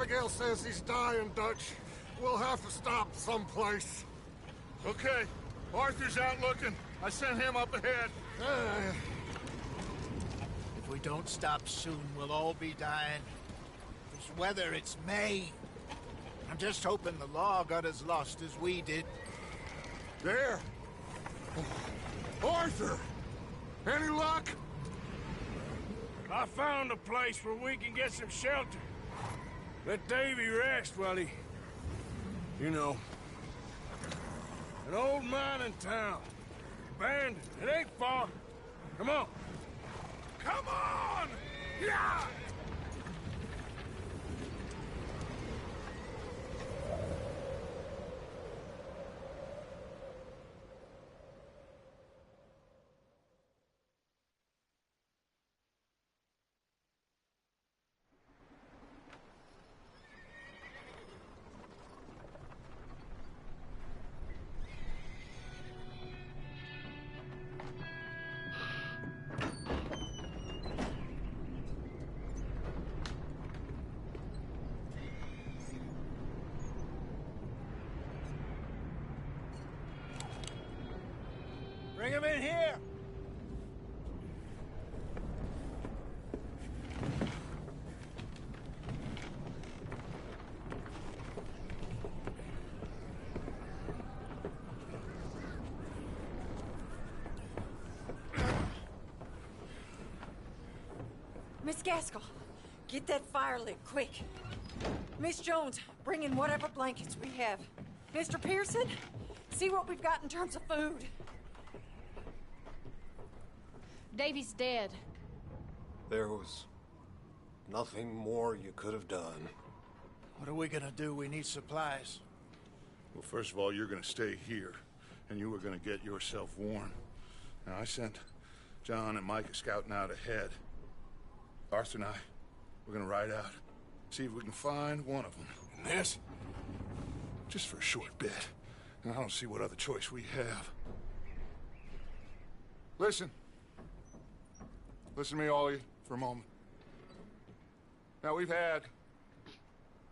Abigail says he's dying, Dutch. We'll have to stop someplace. Okay. Arthur's out looking. I sent him up ahead. If we don't stop soon, we'll all be dying. This weather, it's May. I'm just hoping the law got as lost as we did. There. Arthur! Any luck? I found a place where we can get some shelter. Let Davy rest while he... You know. An old mining town. Abandoned. It ain't far. Come on. Come on! Yeah! Bring him in here! Miss Gaskell, get that fire lit, quick. Miss Jones, bring in whatever blankets we have. Mr. Pearson, see what we've got in terms of food. Davy's dead. There was nothing more you could have done. What are we gonna do? We need supplies. Well, first of all, you're gonna stay here, and you were gonna get yourself warm. Now, I sent John and Micah scouting out ahead. Arthur and I, we're gonna ride out, see if we can find one of them. And this, just for a short bit. And I don't see what other choice we have. Listen. Listen to me, all of you, for a moment. Now, we've had,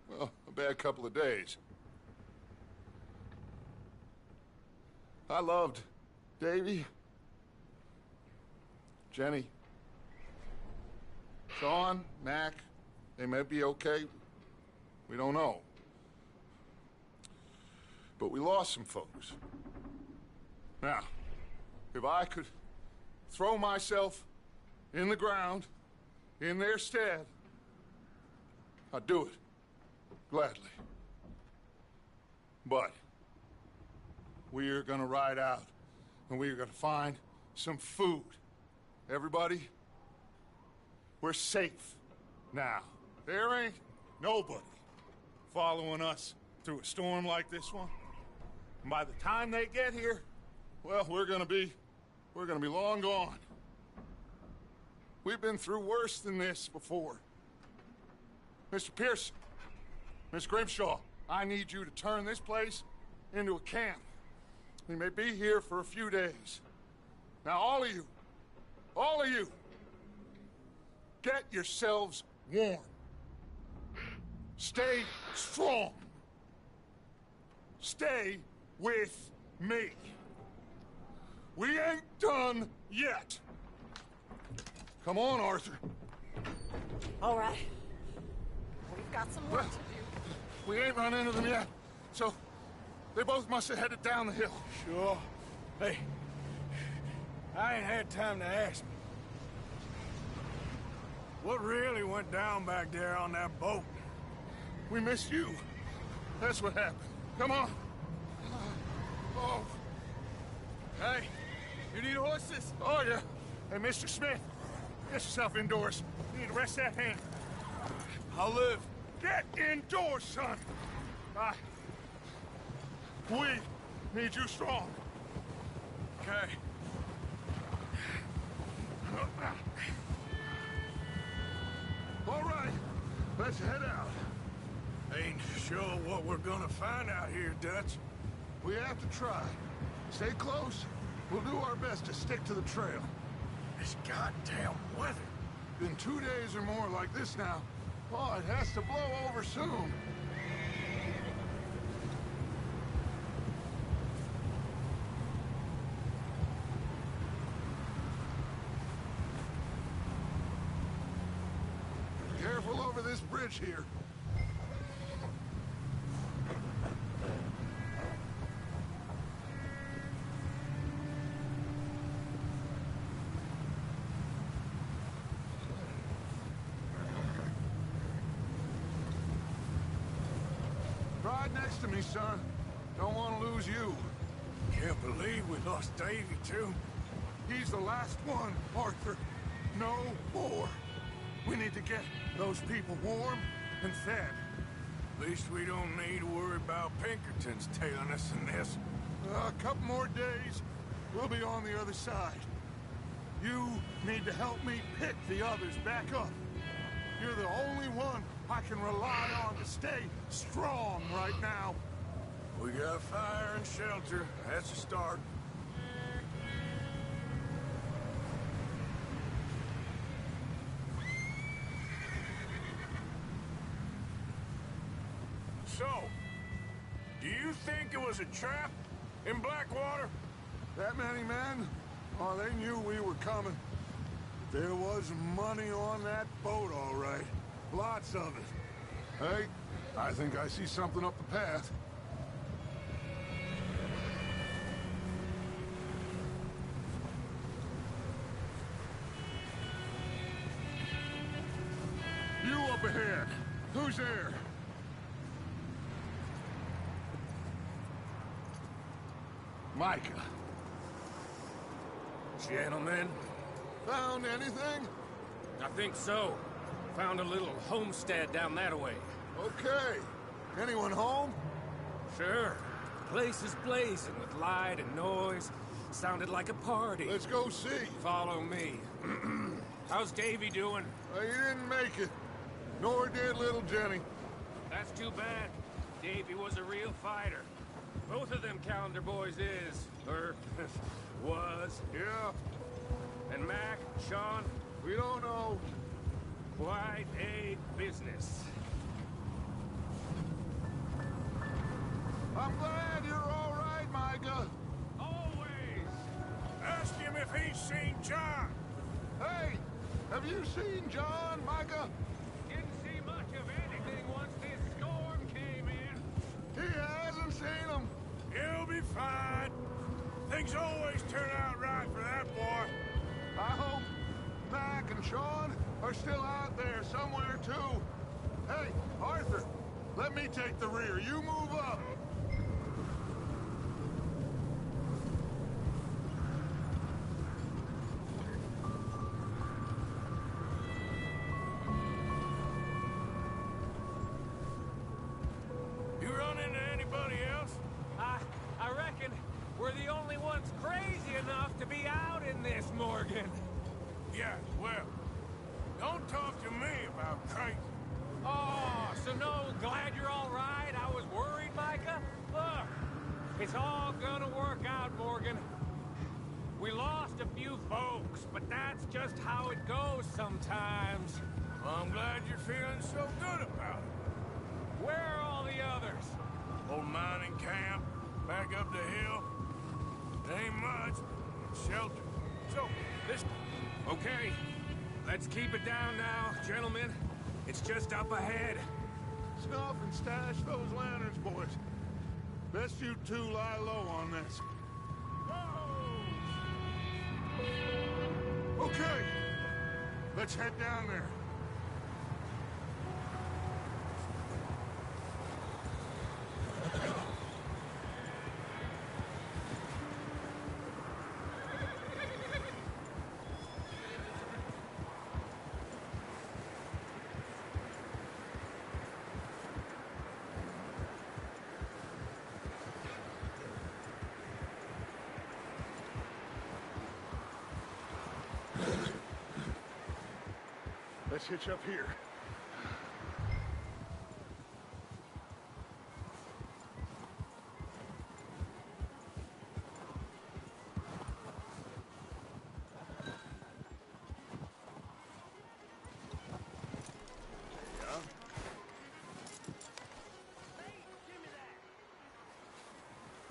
well, a bad couple of days. I loved Davy, Jenny, Sean, Mac. They may be okay. We don't know. But we lost some folks. Now, if I could throw myself in the ground, in their stead, I'd do it, gladly. But we are gonna ride out, and we are gonna find some food. Everybody, we're safe now. There ain't nobody following us through a storm like this one. And by the time they get here, well, we're gonna be long gone. We've been through worse than this before. Mr. Pearson, Miss Grimshaw, I need you to turn this place into a camp. We may be here for a few days. Now, all of you, get yourselves warm. Stay strong. Stay with me. We ain't done yet. Come on, Arthur. All right. We've got some work to do. We ain't run into them yet, so they both must have headed down the hill. Sure. Hey, I ain't had time to ask. What really went down back there on that boat? We missed you. That's what happened. Come on. Oh. Hey, you need horses? Oh, yeah. Hey, Mr. Smith, get yourself indoors. You need to rest that hand. I'll live. Get indoors, son. We need you strong. Okay. All right, let's head out. Ain't sure what we're gonna find out here, Dutch. We have to try. Stay close. We'll do our best to stick to the trail. This goddamn weather. Been 2 days or more like this now. Oh, it has to blow over soon. Careful over this bridge here. Ride next to me, son. Don't want to lose you. Can't believe we lost Davy, too. He's the last one, Arthur. No more. We need to get those people warm and fed. At least we don't need to worry about Pinkertons tailing us in this. A couple more days, we'll be on the other side. You need to help me pick the others back up. You're the only one I can rely on to stay strong right now. We got fire and shelter. That's a start. So, do you think it was a trap in Blackwater? That many men? Oh, they knew we were coming. There was money on that boat, all right. Lots of it. Hey, I think I see something up the path. You up ahead. Who's there? Micah. Gentlemen, Found anything? I think so. Found a little homestead down that way. Okay. Anyone home? Sure. Place is blazing with light and noise. Sounded like a party. Let's go see. Follow me. How's Davy doing? He didn't make it. Nor did little Jenny. That's too bad. Davy was a real fighter. Both of them calendar boys is, or was. Yeah, And Mac, Sean, we don't know. quite a business. I'm glad you're all right, Micah. Always. Ask him if he's seen John. Hey, have you seen John, Micah? Didn't see much of anything once this storm came in. He hasn't seen him. He'll be fine. Things always turn out right for that boy. I hope Mac and Sean are still out there somewhere, too. Hey, Arthur, let me take the rear. You move up. You run into anybody else? I reckon we're the only ones crazy enough to be out in this, Morgan. Yeah, well, don't talk to me about crazy. Oh, so no, glad you're all right. I was worried, Micah. Look, it's all gonna work out, Morgan. We lost a few folks, but that's just how it goes sometimes. Well, I'm glad you're feeling so good about it. Where are all the others? Old mining camp, back up the hill. It ain't much, shelter. So, this... Okay, let's keep it down now, gentlemen. It's just up ahead. Snuff and stash those lanterns, boys. Best you two lie low on this. Okay, let's head down there. Let's hitch up here.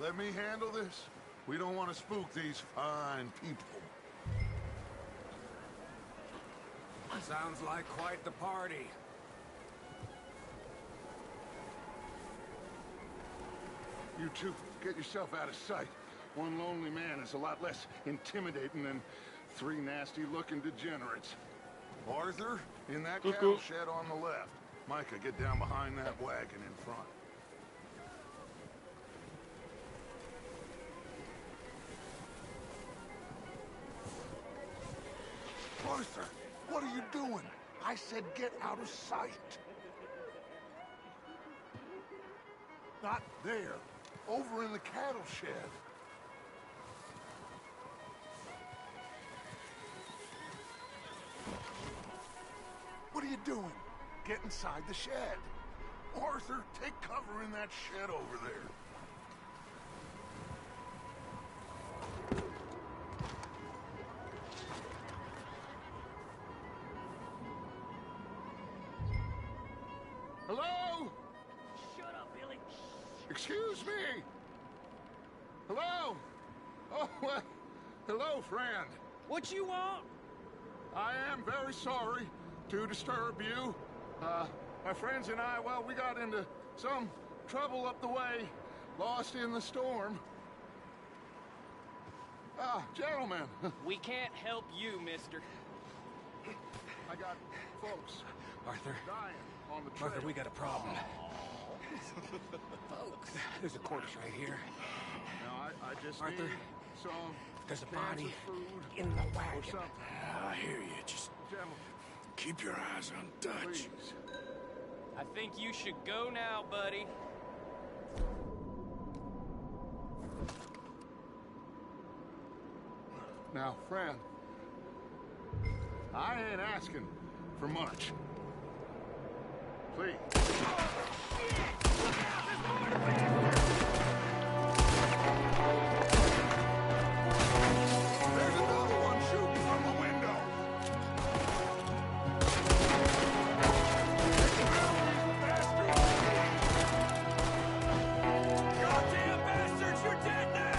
Let me handle this. We don't want to spook these fine people. Sounds like quite the party. You two, get yourself out of sight. One lonely man is a lot less intimidating than three nasty-looking degenerates. Arthur, in that cattle shed on the left. Micah, get down behind that wagon in front. Arthur, what are you doing? I said get out of sight. Not there. Over in the cattle shed. What are you doing? Get inside the shed. Arthur, take cover in that shed over there. Hello? Shut up, Billy. Excuse me. Hello? Oh, hello, friend. What you want? I am very sorry to disturb you. My friends and I, well, we got into some trouble up the way, lost in the storm. Gentlemen. We can't help you, mister. I got folks Arthur. dying on the trail. Arthur, we got a problem. Folks. There's a corpse right here. Now, I just Arthur, need some there's a cans body of food in the or wagon. something. I hear you. Just Gentlemen, keep your eyes on Dutch. please. I think you should go now, buddy. Now, friend, I ain't asking for much. Please. There's another one shooting from the window. Goddamn bastards, you're dead now!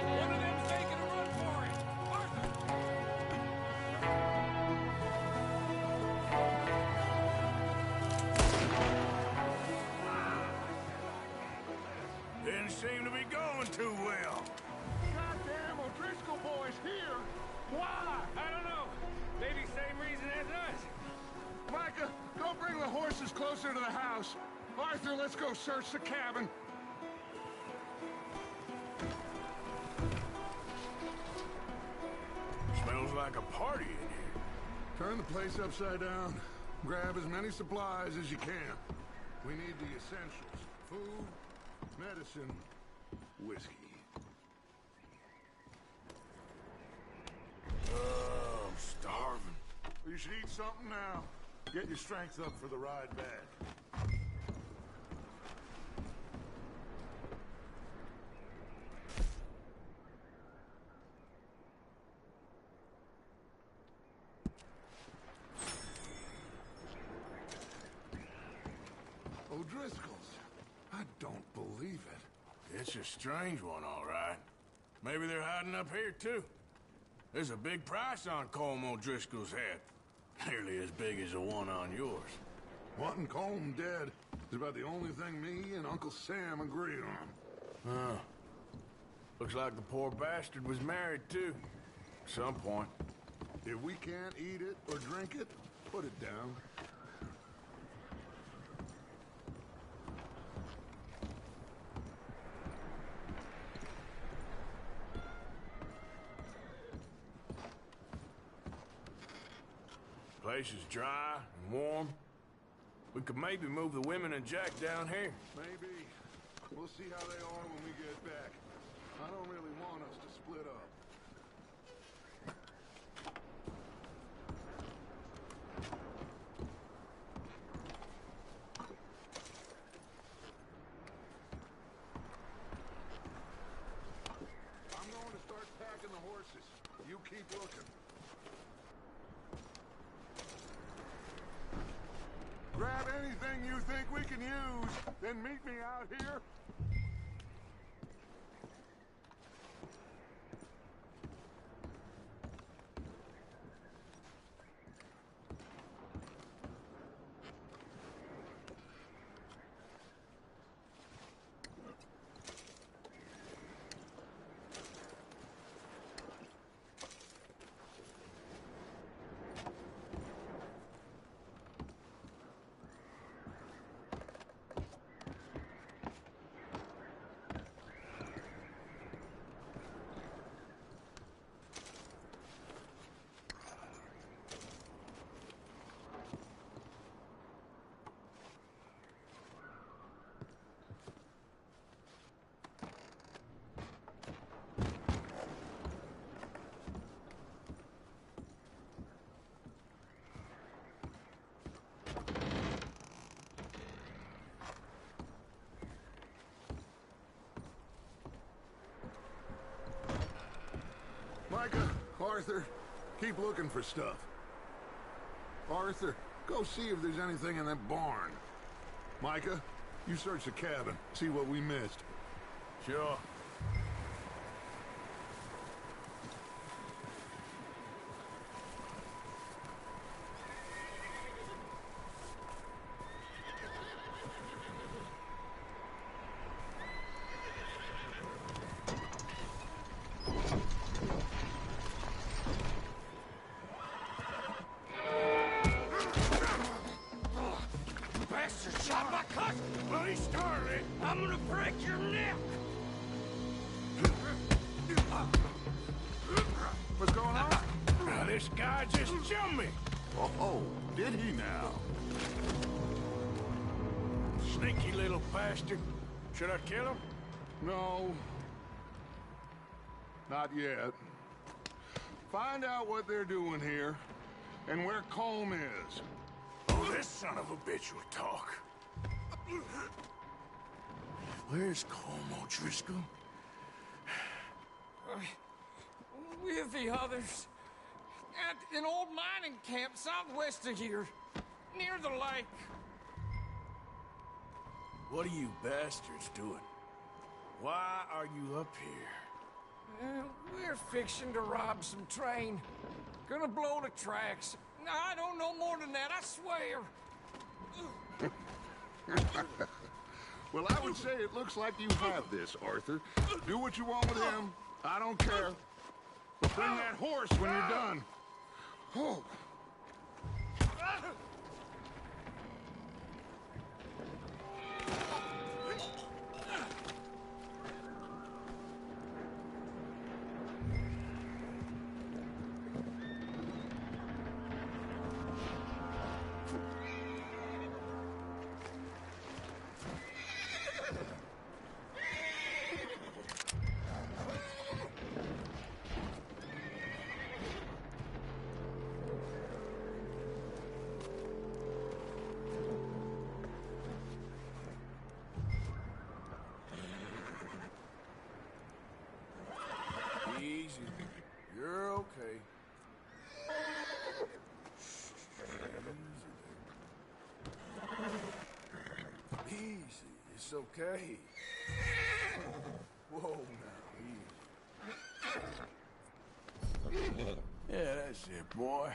One of them's making a run for it. Arthur! Didn't seem to be going too well. Goddamn O'Driscoll boys here. Why? I don't know. Maybe same reason as us. Micah, go bring the horses closer to the house. Arthur, let's go search the cabin. Smells like a party in here. Turn the place upside down. Grab as many supplies as you can. We need the essentials. Food, medicine, whiskey. Oh, I'm starving. You should eat something now. Get your strength up for the ride back. O'Driscoll's. I don't believe it. It's a strange one, all right. Maybe they're hiding up here, too. There's a big price on Colm O'Driscoll's head. Nearly as big as the one on yours. Wanting Colm dead is about the only thing me and Uncle Sam agree on. Oh. Looks like the poor bastard was married, too. At some point. If we can't eat it or drink it, put it down. Place is dry and warm. We could maybe move the women and Jack down here. Maybe. We'll see how they are when we get back. I don't really want us to split up. I'm going to start packing the horses. You keep looking. Grab anything you think we can use, then meet me out here. Micah, Arthur, keep looking for stuff. Arthur, go see if there's anything in that barn. Micah, you search the cabin, see what we missed. Sure. I'm gonna break your neck! What's going on? Now, this guy just jumped me! Oh, did he now? Sneaky little bastard. Should I kill him? No. Not yet. Find out what they're doing here, and where Colm is. Oh, this son of a bitch will talk. Where's Colm O'Driscoll? With the others. At an old mining camp southwest of here. Near the lake. What are you bastards doing? Why are you up here? We're fixing to rob some train. Gonna blow the tracks. I don't know more than that, I swear. Well, I would say it looks like you have this, Arthur. Do what you want with him. I don't care. But bring that horse when you're done. Oh. Easy. You're okay. Easy. It's okay. Whoa, now, easy. Yeah, that's it, boy.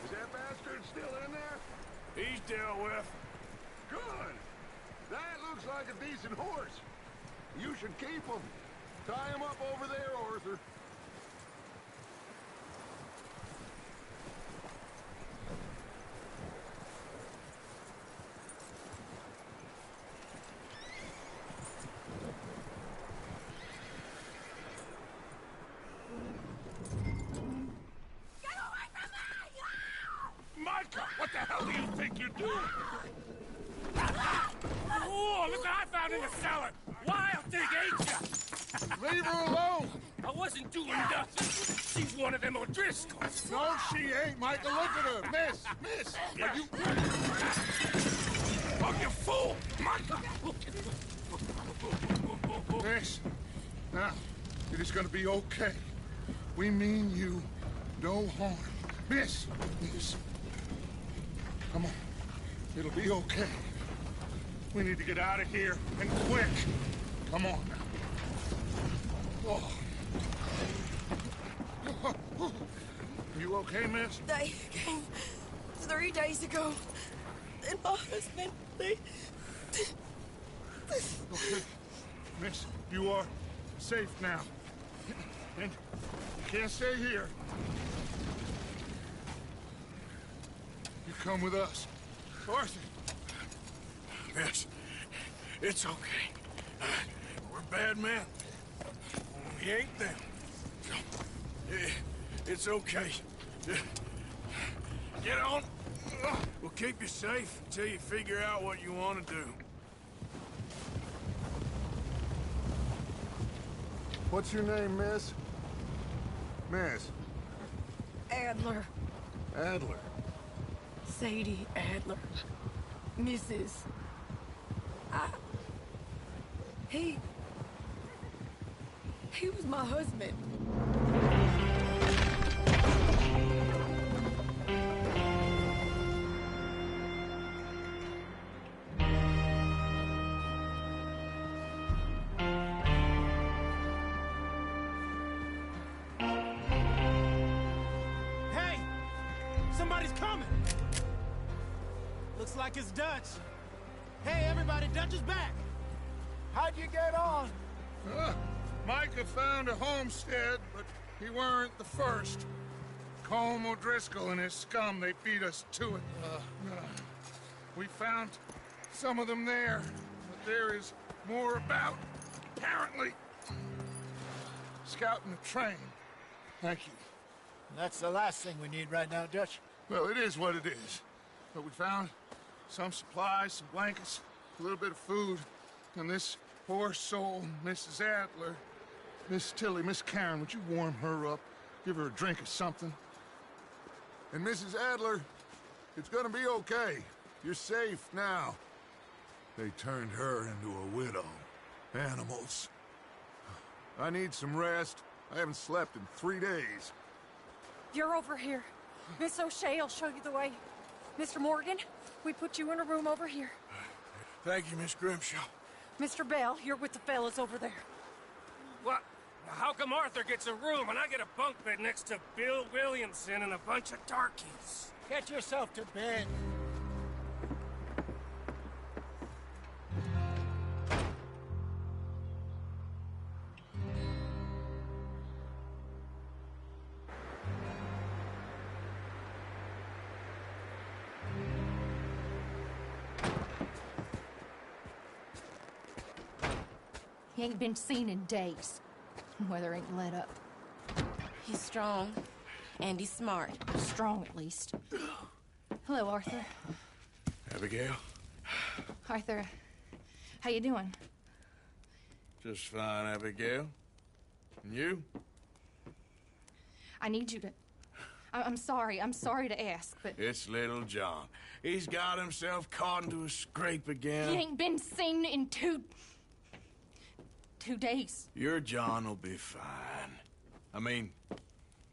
Is that bastard still in there? He's dealt with. Good. That looks like a decent horse. You should keep him. Tie him up over there, Arthur. Micah, what the hell do you think you're doing? Oh, look what I found in the cellar. Wild thing, ain't ya? Leave her alone. I wasn't doing nothing. She's one of them O'Driscolls. No, she ain't, Michael. Look at her. Miss, are you... Oh, you fool! Michael! Miss, now, it is gonna be okay. We mean you no harm. Miss, come on. It'll be okay. We need to get out of here, and quick. Come on now. Oh. You okay, miss? They came 3 days ago. And my husband, they... Okay. Miss, you are safe now. And you can't stay here. You come with us. Arthur. Miss, it's okay. We're bad men. We ain't them. It's okay. Get on. We'll keep you safe until you figure out what you want to do. What's your name, miss? Miss. Adler. Adler. Sadie Adler. Mrs. He was my husband. Hey! Somebody's coming! Looks like it's Dutch. Hey, everybody, Dutch is back! How'd you get on? Micah found a homestead, but he weren't the first. Colm O'Driscoll and his scum, they beat us to it. We found some of them there, but there is more about, apparently. Scouting the train. Thank you. That's the last thing we need right now, Dutch. Well, it is what it is. But we found some supplies, some blankets, a little bit of food, and this poor soul, Mrs. Adler, Miss Tilly, Miss Karen, would you warm her up? Give her a drink or something? And Mrs. Adler, it's gonna be okay. You're safe now. They turned her into a widow. Animals. I need some rest. I haven't slept in 3 days. You're over here. Miss O'Shea will show you the way. Mr. Morgan, we put you in a room over here. Thank you, Miss Grimshaw. Mr. Bell, you're with the fellas over there. What? How come Arthur gets a room and I get a bunk bed next to Bill Williamson and a bunch of darkies? Get yourself to bed. He ain't been seen in days. Weather ain't let up. He's strong, and he's smart. Strong, at least. Hello, Arthur. Abigail? Arthur, how you doing? Just fine, Abigail. And you? I need you to... I'm sorry to ask, but... It's little John. He's got himself caught into a scrape again. He ain't been seen in two days. Your John will be fine. I mean,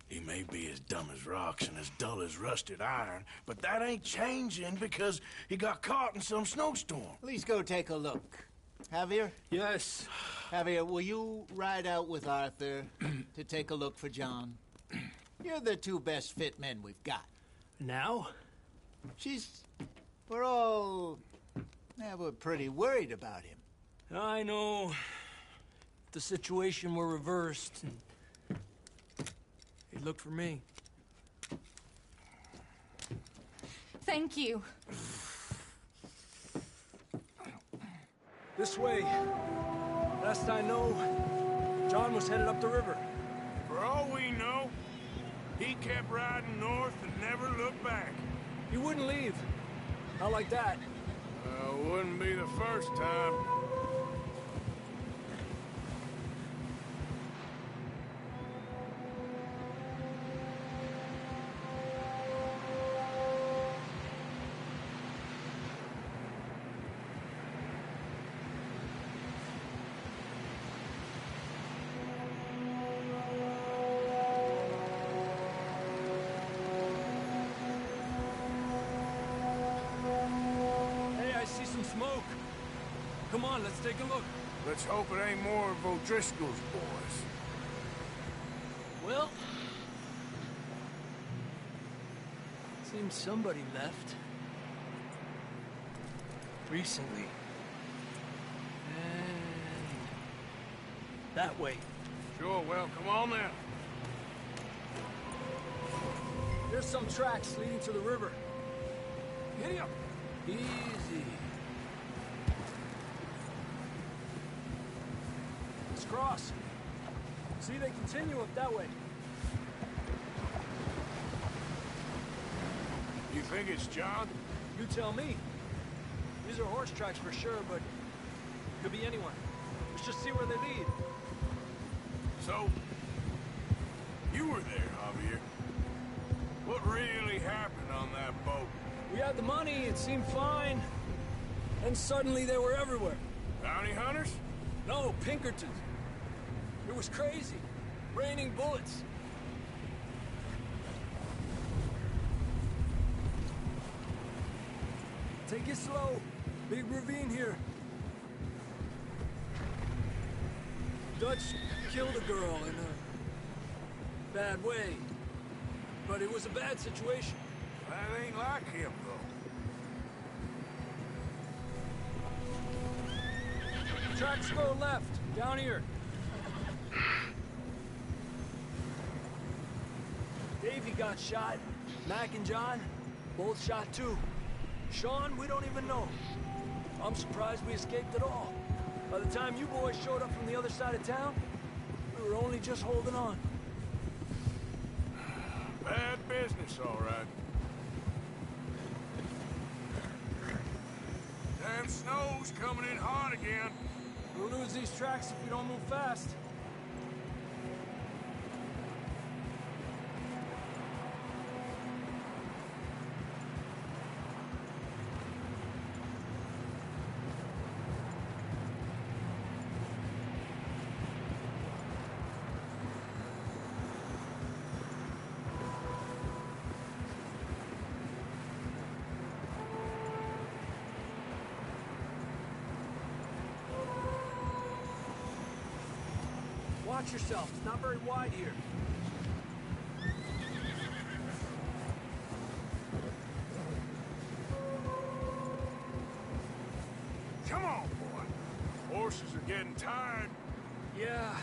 he may be as dumb as rocks and as dull as rusted iron, but that ain't changing because he got caught in some snowstorm. Please go take a look. Javier? Yes. Javier, will you ride out with Arthur to take a look for John? You're the two best fit men we've got. Now? We're pretty worried about him. I know. If the situation were reversed, he'd look for me. Thank you. This way. Last I know, John was headed up the river. For all we know, he kept riding north and never looked back. He wouldn't leave. Not like that. Wouldn't be the first time. on, let's take a look. Let's hope it ain't more of O'Driscoll's boys. Well, seems somebody left. Recently. And that way. Sure, well, come on then. There's some tracks leading to the river. Giddy up. Easy. Let's cross. See, they continue up that way. You think it's John? You tell me. These are horse tracks for sure, but could be anyone. Let's just see where they lead. So, you were there, Javier. What really happened on that boat? We had the money, it seemed fine. Then suddenly they were everywhere. Bounty hunters? No, Pinkertons. It was crazy. Raining bullets. Take it slow. Big ravine here. Dutch killed a girl in a bad way. But it was a bad situation. That ain't like him, though. Tracks go left, down here. Davey got shot. Mac and John, both shot too. Sean, we don't even know. I'm surprised we escaped at all. By the time you boys showed up from the other side of town, we were only just holding on. Bad business, all right. Damn snow's coming in hard again. We'll lose these tracks if we don't move fast. Watch yourself. It's not very wide here. Come on, boy. Horses are getting tired. Yeah,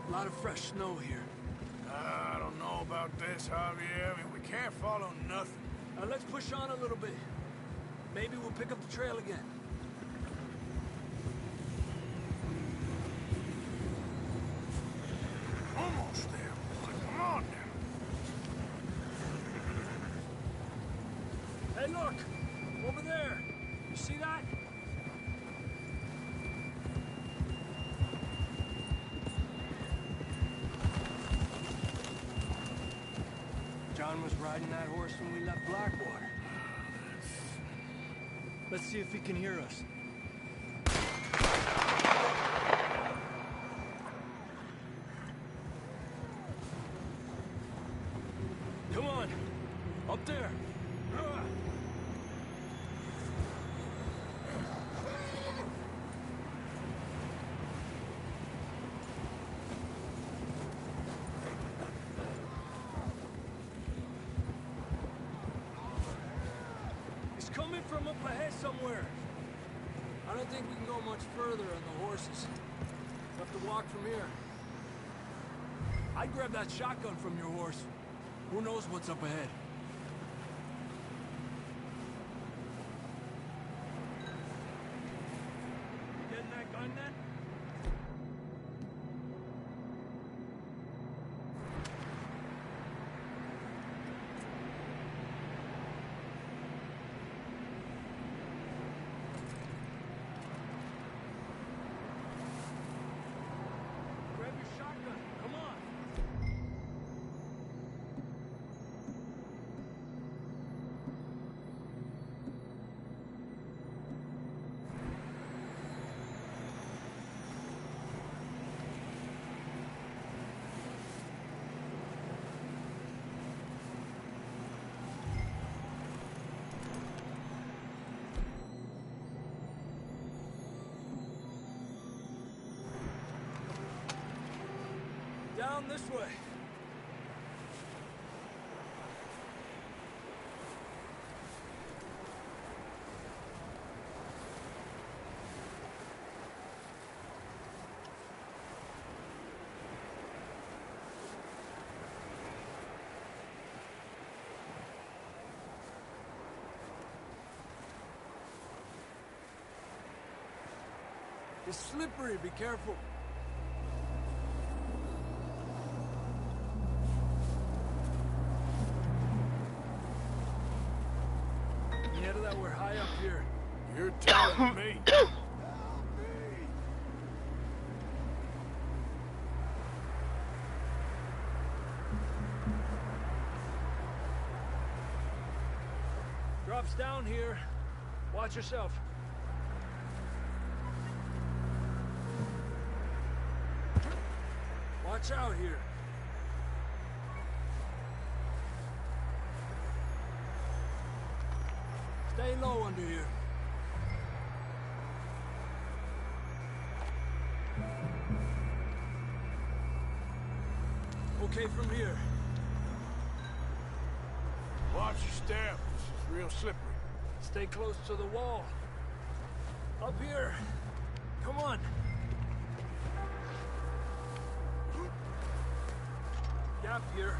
a lot of fresh snow here. I don't know about this, Javier. I mean, we can't follow nothing. Let's push on a little bit. Maybe we'll pick up the trail again. Almost there, boy. Come on now. Hey, look! Over there! You see that? John was riding that horse when we left Blackwater. Let's see if he can hear us. Come on! Up there! He's coming from up ahead somewhere. I don't think we can go much further on the horses. We'll have to walk from here. I'd grab that shotgun from your horse. Who knows what's up ahead? You getting that gun then? Grab your shotgun. Come on. Down this way. It's slippery, be careful. Yeah, that we're high up here. You're telling me. Drops down here. Watch yourself. Watch out here. Stay low under here. Okay from here. Watch your step. This is real slippery. Stay close to the wall. Up here. Come on. Gap here.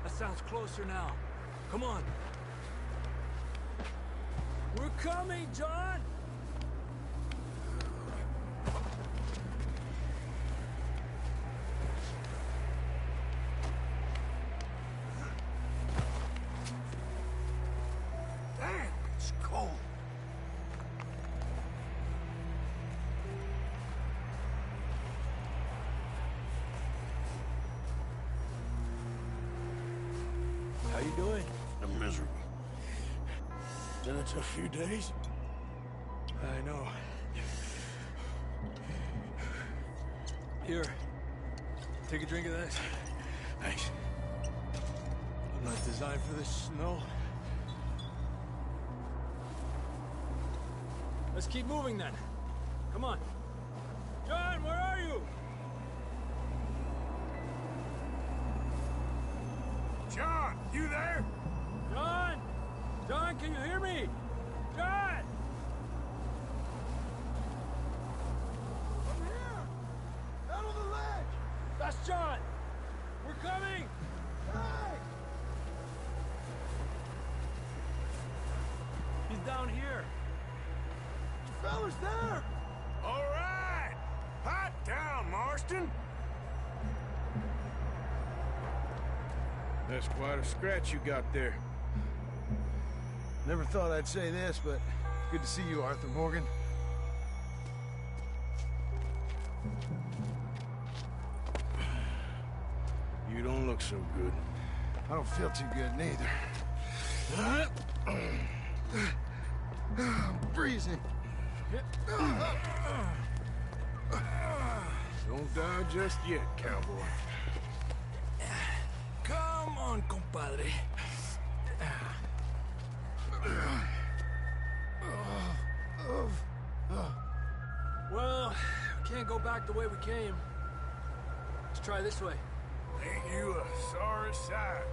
That sounds closer now. Come on. We're coming, John! Damn, it's cold. How you doing? I'm miserable. Been a tough few days. I know. Here. Take a drink of this. Thanks. I'm not designed for this snow. Let's keep moving then. Come on. John, where are you? John, you there? John! John, can you hear me? John! I'm here! Out on the ledge! That's John! We're coming! Hey! He's down here. You fellas there! All right. Hot down, Marston. That's quite a scratch you got there. Never thought I'd say this, but good to see you, Arthur Morgan. You don't look so good. I don't feel too good, neither. I'm freezing. Don't die just yet, cowboy. Come on, compadre. Well, we can't go back the way we came. Let's try this way. Ain't you a sorry sight?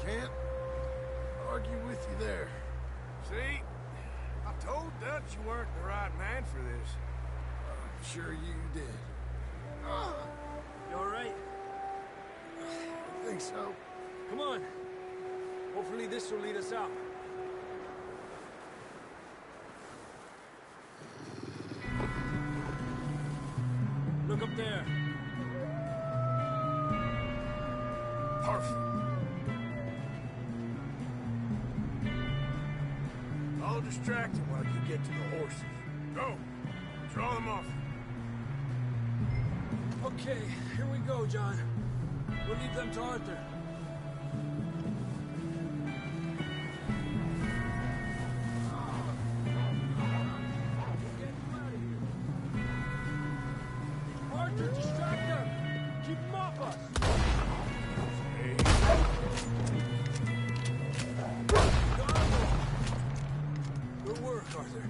Can't argue with you there. See? I told Dutch you weren't the right man for this. I'm sure you did. You all right? I think so. Come on. Hopefully this will lead us out. Look up there. Perfect. I'll distract him while you get to the horses. Go. Draw them off. Okay, here we go, John. We'll leave them to Arthur. Arthur, distract them! Keep them off us! Good work, Arthur.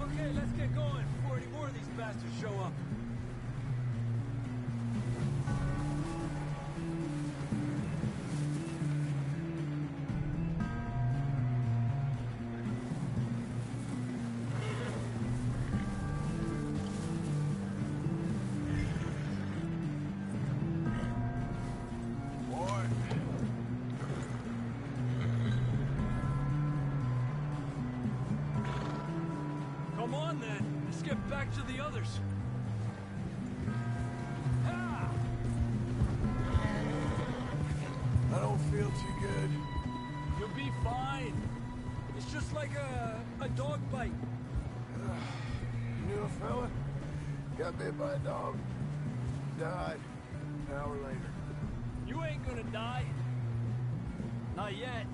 Okay, let's get going before he Let's get back to the others. Ah! I don't feel too good. You'll be fine. It's just like a dog bite. You knew a fella? Got bit by a dog. Died an hour later. You ain't gonna die. Not yet.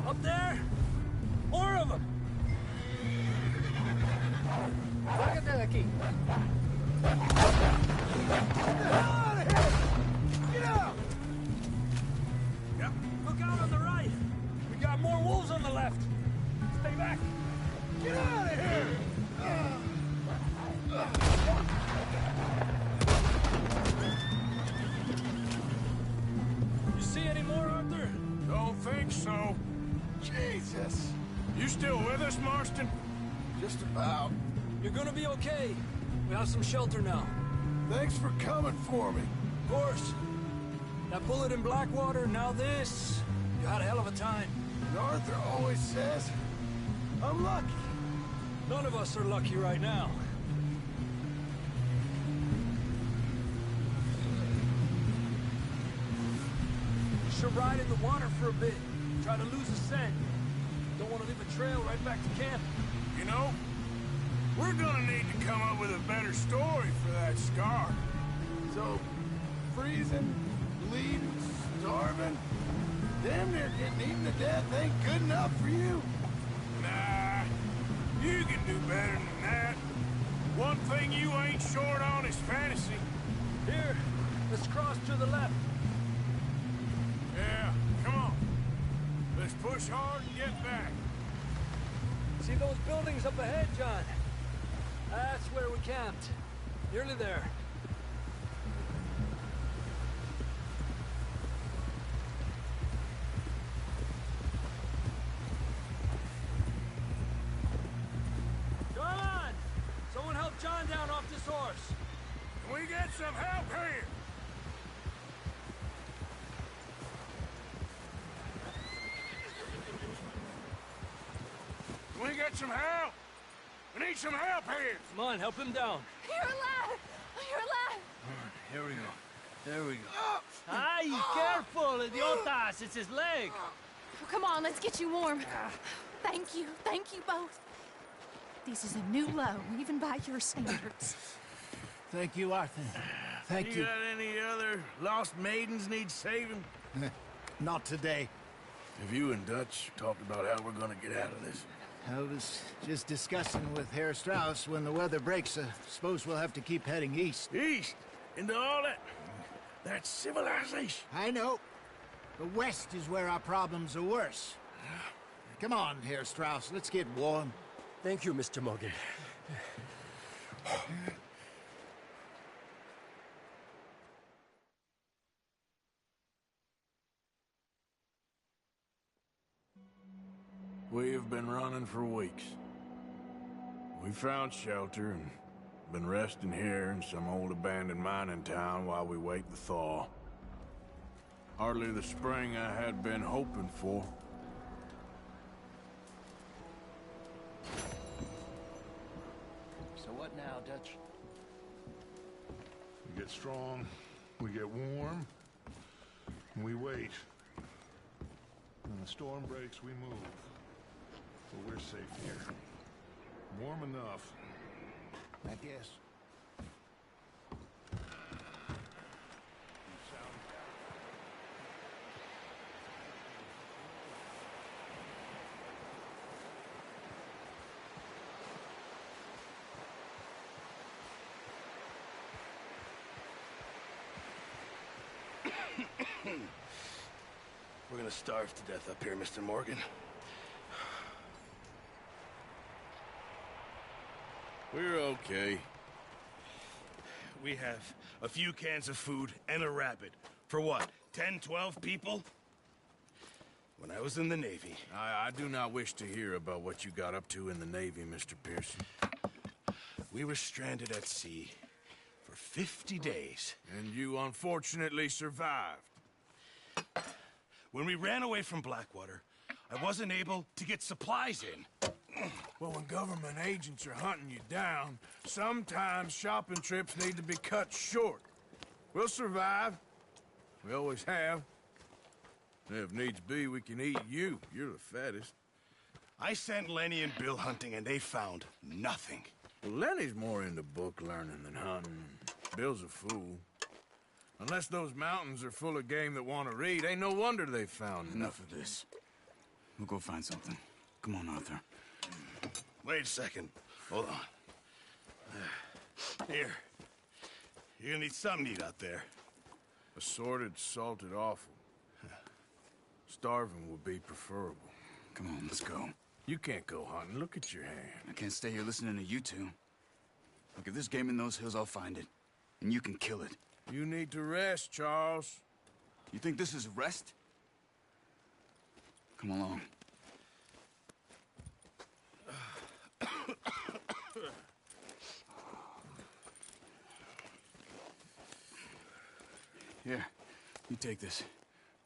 Up there? More of them! Sácate de aquí. Get out! Yep. Look out on the right. We got more wolves on the left. Stay back. Get out of here! You see any more, Arthur? Don't think so. Jesus! You still with us, Marston? Just about. You're gonna be okay. We have some shelter now. Thanks for coming for me. Of course. That bullet in Blackwater, now this. You had a hell of a time. And Arthur always says, I'm lucky. None of us are lucky right now. You should ride in the water for a bit. Try to lose a scent. Don't want to leave a trail right back to camp. You know, we're gonna need to come up with a better story for that scar. So, freezing, bleeding, starving, damn near getting eaten to death ain't good enough for you. Nah, you can do better than that. One thing you ain't short on is fantasy. Here, let's cross to the left. Yeah, come on. Let's push hard and get back. See those buildings up ahead, John? That's where we camped. Nearly there. John! Someone help John down off this horse. Can we get some help here? Can we get some help? We need some help here. Come on, help him down. You're alive! You're alive! Here we go. There we go. Ay, careful, idiotas. It's his leg. Oh, come on, let's get you warm. Thank you both. This is a new low, even by your standards. Thank you, Arthur. Thank you. You got any other lost maidens need saving? Not today. Have you and Dutch talked about how we're gonna get out of this? I was just discussing with Herr Strauss when the weather breaks. Suppose we'll have to keep heading east. East? Into all that? That's civilization. I know. The west is where our problems are worse. Come on, Herr Strauss. Let's get warm. Thank you, Mr. Morgan. We have been running for weeks. We found shelter and been resting here in some old abandoned mining town while we wait the thaw. Hardly the spring I had been hoping for. So what now, Dutch? We get strong, we get warm, and we wait. When the storm breaks, we move. But we're safe here. Warm enough. I guess. We're gonna starve to death up here, Mr. Morgan. We're okay. We have a few cans of food and a rabbit. For what, 10, 12 people? When I was in the Navy... I do not wish to hear about what you got up to in the Navy, Mr. Pearson. We were stranded at sea for 50 days. And you unfortunately survived. When we ran away from Blackwater, I wasn't able to get supplies in. Well, when government agents are hunting you down, sometimes shopping trips need to be cut short. We'll survive. We always have. If needs be, we can eat you. You're the fattest. I sent Lenny and Bill hunting, and they found nothing. Well, Lenny's more into book learning than hunting. Bill's a fool. Unless those mountains are full of game that want to read, ain't no wonder they found Enough of this. We'll go find something. Come on, Arthur. Wait a second. Hold on. Here. You're gonna need something to eat out there. Assorted, salted offal. Starving would be preferable. Come on, let's go. You can't go hunting. Look at your hand. I can't stay here listening to you two. Look, if there's game in those hills, I'll find it. And you can kill it. You need to rest, Charles. You think this is rest? Come along. Here, you take this.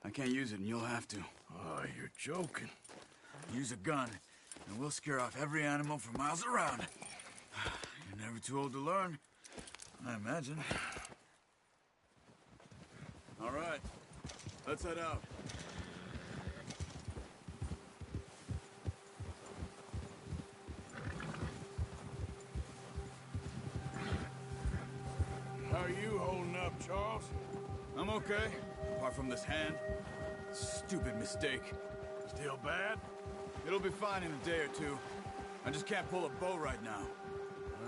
I can't use it, and you'll have to. Oh, you're joking. Use a gun, and we'll scare off every animal for miles around. You're never too old to learn, I imagine. All right, let's head out. How are you holding up, Charles? I'm okay, apart from this hand. Stupid mistake. Still bad? It'll be fine in a day or two. I just can't pull a bow right now.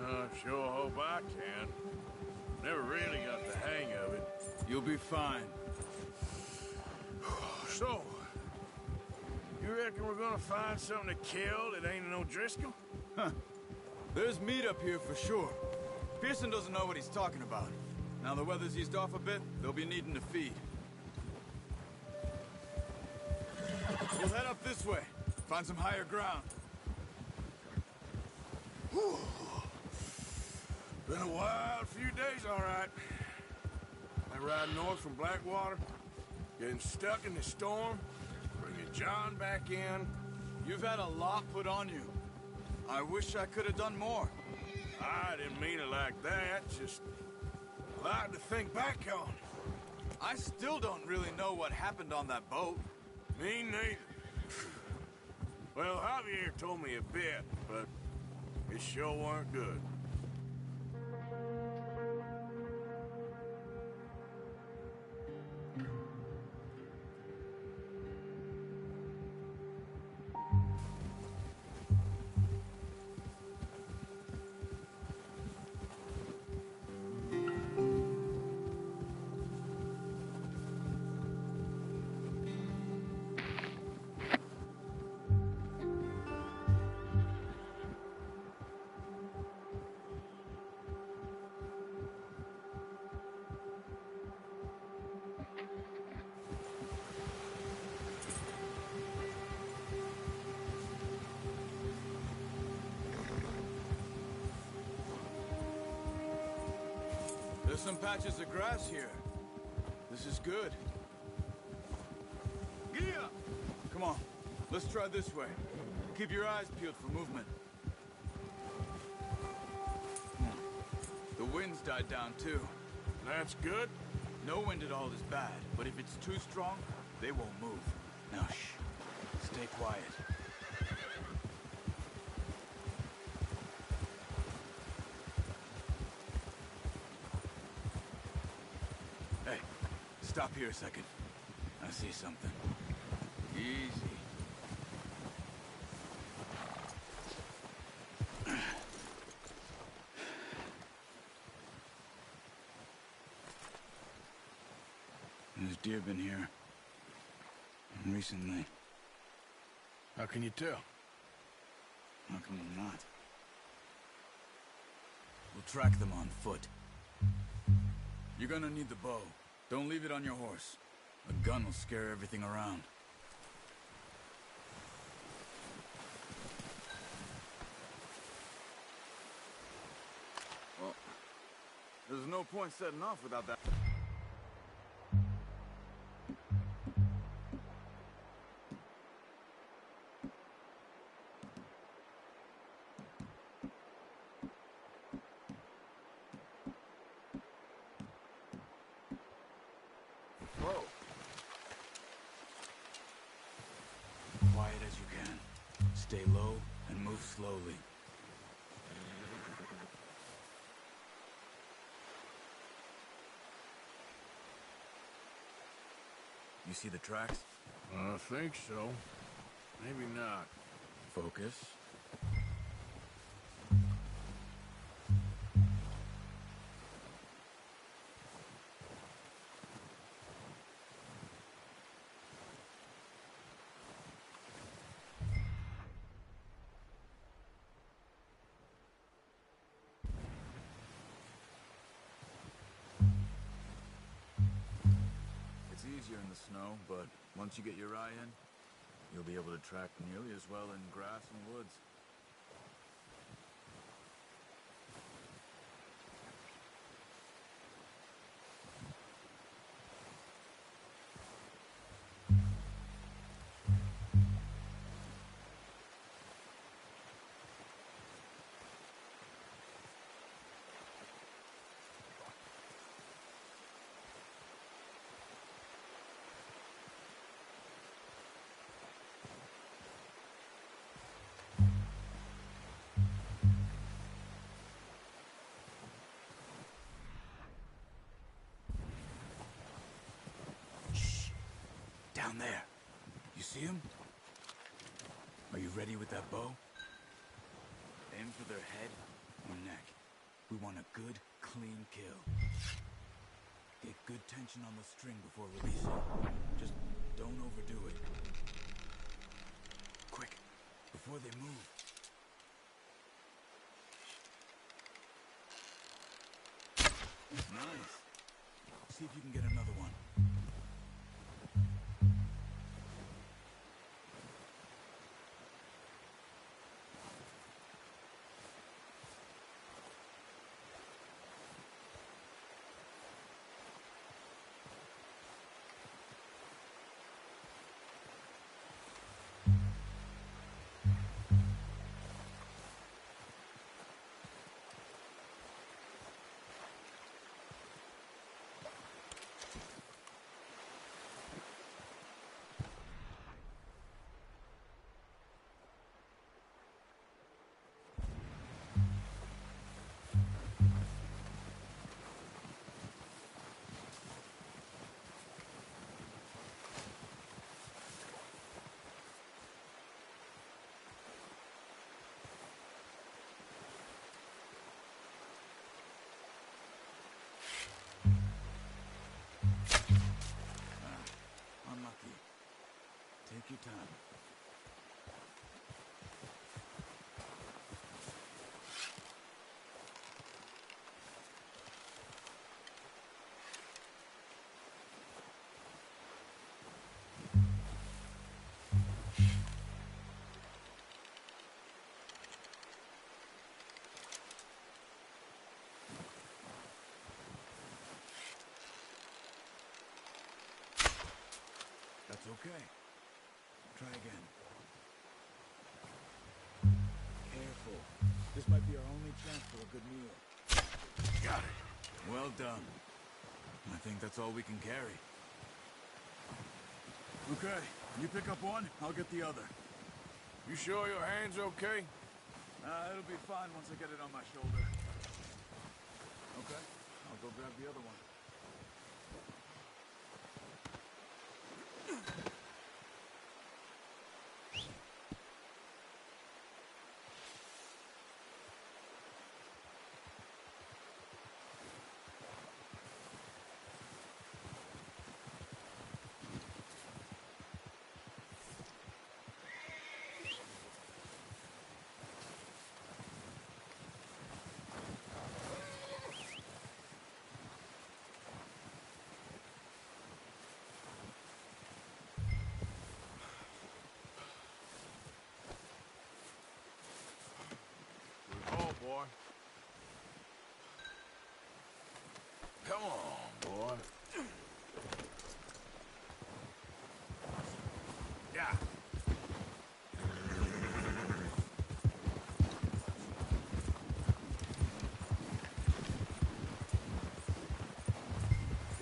I sure hope I can. Never really got the hang of it. You'll be fine. So, you reckon we're gonna find something to kill that ain't no Driscoll? Huh. There's meat up here for sure. Pearson doesn't know what he's talking about. Now the weather's eased off a bit, they'll be needing to feed. We'll head up this way. Find some higher ground. Whew. Been a wild few days, all right. I ride north from Blackwater, getting stuck in the storm, bringing John back in. You've had a lot put on you. I wish I could have done more. I didn't mean it like that, just a lot to think back on. I still don't really know what happened on that boat. Me neither. Well, Javier told me a bit, but it sure weren't good. There's some patches of grass here. This is good. Giddy up! Come on, let's try this way. Keep your eyes peeled for movement. The wind's died down too. That's good. No wind at all is bad, but if it's too strong, they won't move. Now shh, stay quiet. Hey, stop here a second. I see something. Easy. There's deer been here. Recently. How can you tell? How come I'm not? We'll track them on foot. You're gonna need the bow. Don't leave it on your horse. A gun will scare everything around. There's no point setting off without that. Whoa. Quiet as you can. Stay low and move slowly. You see the tracks? I think so. Maybe not. Focus. It's easier in the snow, but once you get your eye in, you'll be able to track nearly as well in grass and woods. Down there. You see him? Are you ready with that bow? Aim for their head or neck. We want a good, clean kill. Get good tension on the string before releasing. Just don't overdo it. Quick, before they move. Nice. See if you can get another one. Unlucky. Take your time. That's okay. Try again. Careful. This might be our only chance for a good meal. Got it. Well done. I think that's all we can carry. Okay, you pick up one, I'll get the other. You sure your hand's okay? It'll be fine once I get it on my shoulder. Okay, I'll go grab the other one.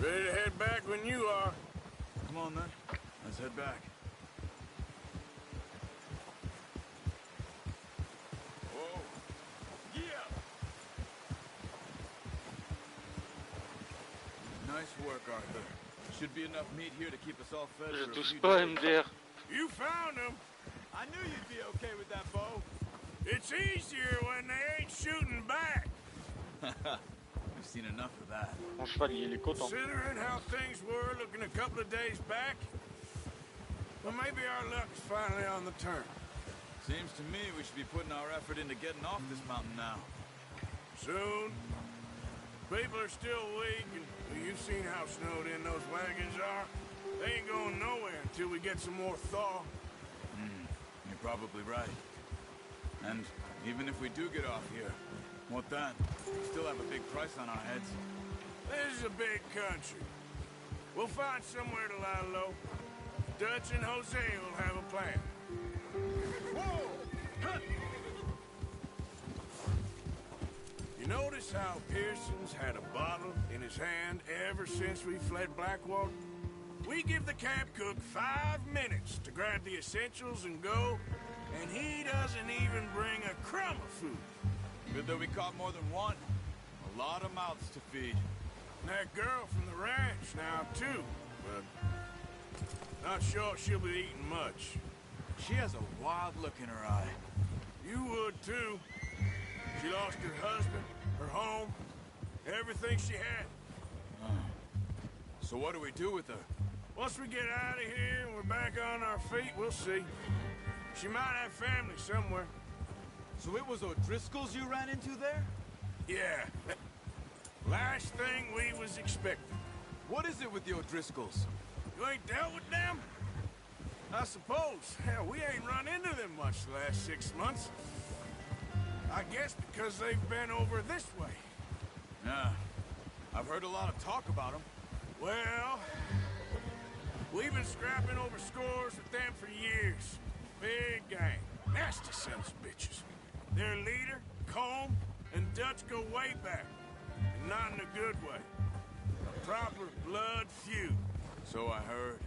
Ready to head back when you are. Come on, then. Let's head back. Whoa. Yeah! Nice work, Arthur. Should be enough meat here to keep us all fed Je for a touche few pas, days. MDR. You found them. I knew you'd be okay with that bow. It's easier when they ain't shooting back. We've seen enough of that. Mon cheval, il est content. Considering how things were looking a couple of days back, well, maybe our luck is finally on the turn. Seems to me we should be putting our effort into getting off this mountain now. Soon. People are still weak, and well, you've seen how snowed in those wagons are. They ain't going nowhere until we get some more thaw. You're probably right. And even if we do get off here, what then? We still have a big price on our heads. This is a big country. We'll find somewhere to lie low. Dutch and Jose will have a plan. Whoa! Huh. You notice how Pearson's had a bottle in his hand ever since we fled Blackwater? We give the camp cook 5 minutes to grab the essentials and go, and he doesn't even bring a crumb of food. Good that we caught more than one. A lot of mouths to feed. And that girl from the ranch now, too, but not sure she'll be eating much. She has a wild look in her eye. You would, too. She lost her husband, her home, everything she had. So what do we do with her? Once we get out of here and we're back on our feet, we'll see. She might have family somewhere. So it was O'Driscoll's you ran into there? Yeah. Last thing we was expecting. What is it with the O'Driscolls? You ain't dealt with them? I suppose. Hell, we ain't run into them much the last 6 months. I guess because they've been over this way. Yeah. I've heard a lot of talk about them. Well, we've been scrapping over scores with them for years. Big gang. Nasty sons of bitches. Their leader, Combe, and Dutch go way back. And not in a good way. A proper blood feud. So I heard.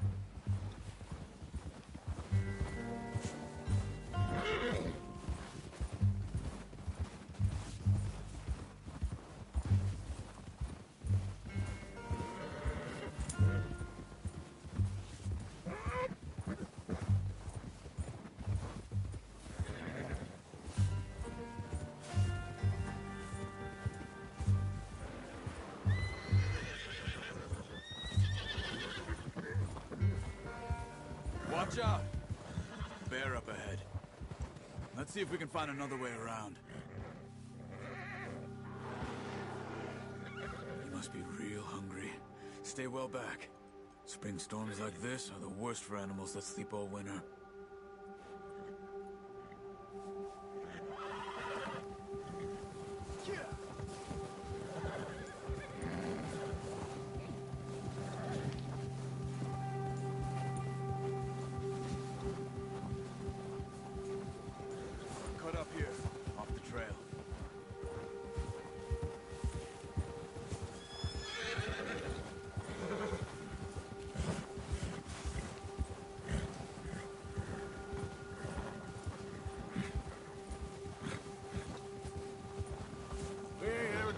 Watch out! Bear up ahead. Let's see if we can find another way around. You must be real hungry. Stay well back. Spring storms like this are the worst for animals that sleep all winter.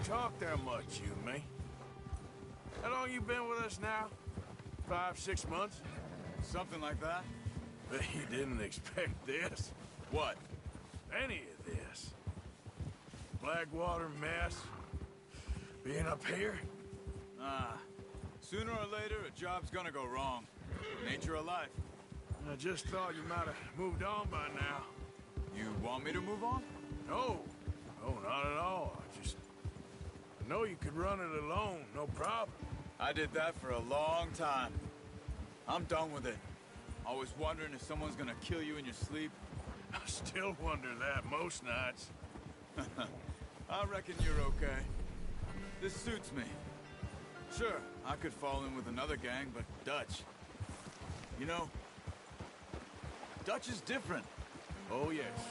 Talk that much, you and me. How long you been with us now? 5, 6 months? Something like that. But you didn't expect this. What? Any of this. Blackwater mess. Being up here? Sooner or later, a job's gonna go wrong. Nature of life. I just thought you might have moved on by now. You want me to move on? No. No, not at all. I know you could run it alone, no problem. I did that for a long time. I'm done with it. Always wondering if someone's gonna kill you in your sleep. I still wonder that most nights. I reckon you're okay. This suits me. Sure, I could fall in with another gang, but Dutch... You know, Dutch is different. Oh, yes.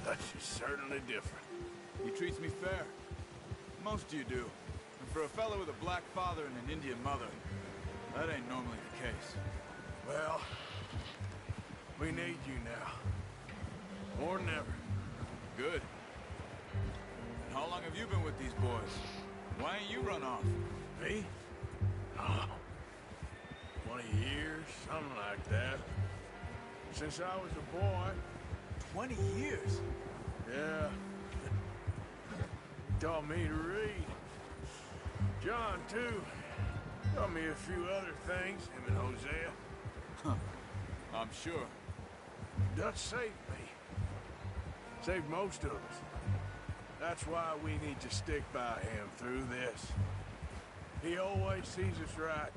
Dutch is certainly different. He treats me fair. Most of you do. And for a fellow with a black father and an Indian mother, that ain't normally the case. Well, we need you now. More than ever. Good. And how long have you been with these boys? Why ain't you run off? Me? Oh, 20 years, something like that. Since I was a boy. 20 years? Yeah. He taught me to read. John, too. Taught me a few other things, him and Hosea. Huh. I'm sure. Dutch saved me. Saved most of us. That's why we need to stick by him through this. He always sees us right.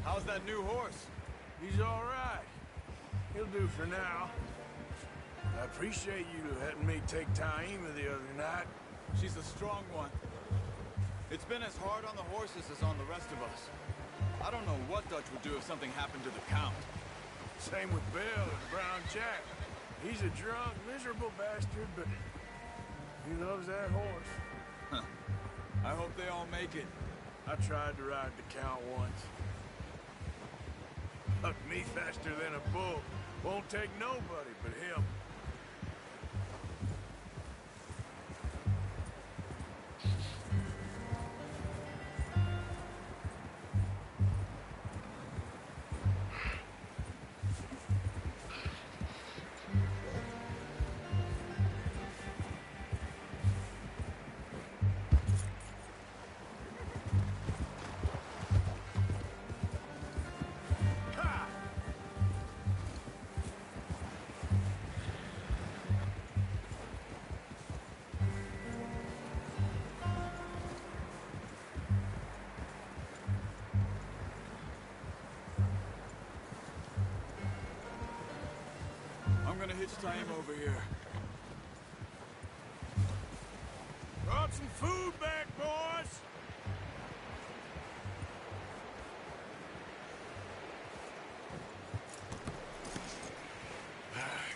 How's that new horse? He's all right. He'll do for now. I appreciate you letting me take Taima the other night. She's a strong one. It's been as hard on the horses as on the rest of us. I don't know what Dutch would do if something happened to the Count. Same with Bill and Brown Jack. He's a drunk, miserable bastard, but he loves that horse. Huh. I hope they all make it. I tried to ride the Count once. Bucked me faster than a bull. Won't take nobody but him. I'm gonna hitch Taima over here. Brought some food back, boys!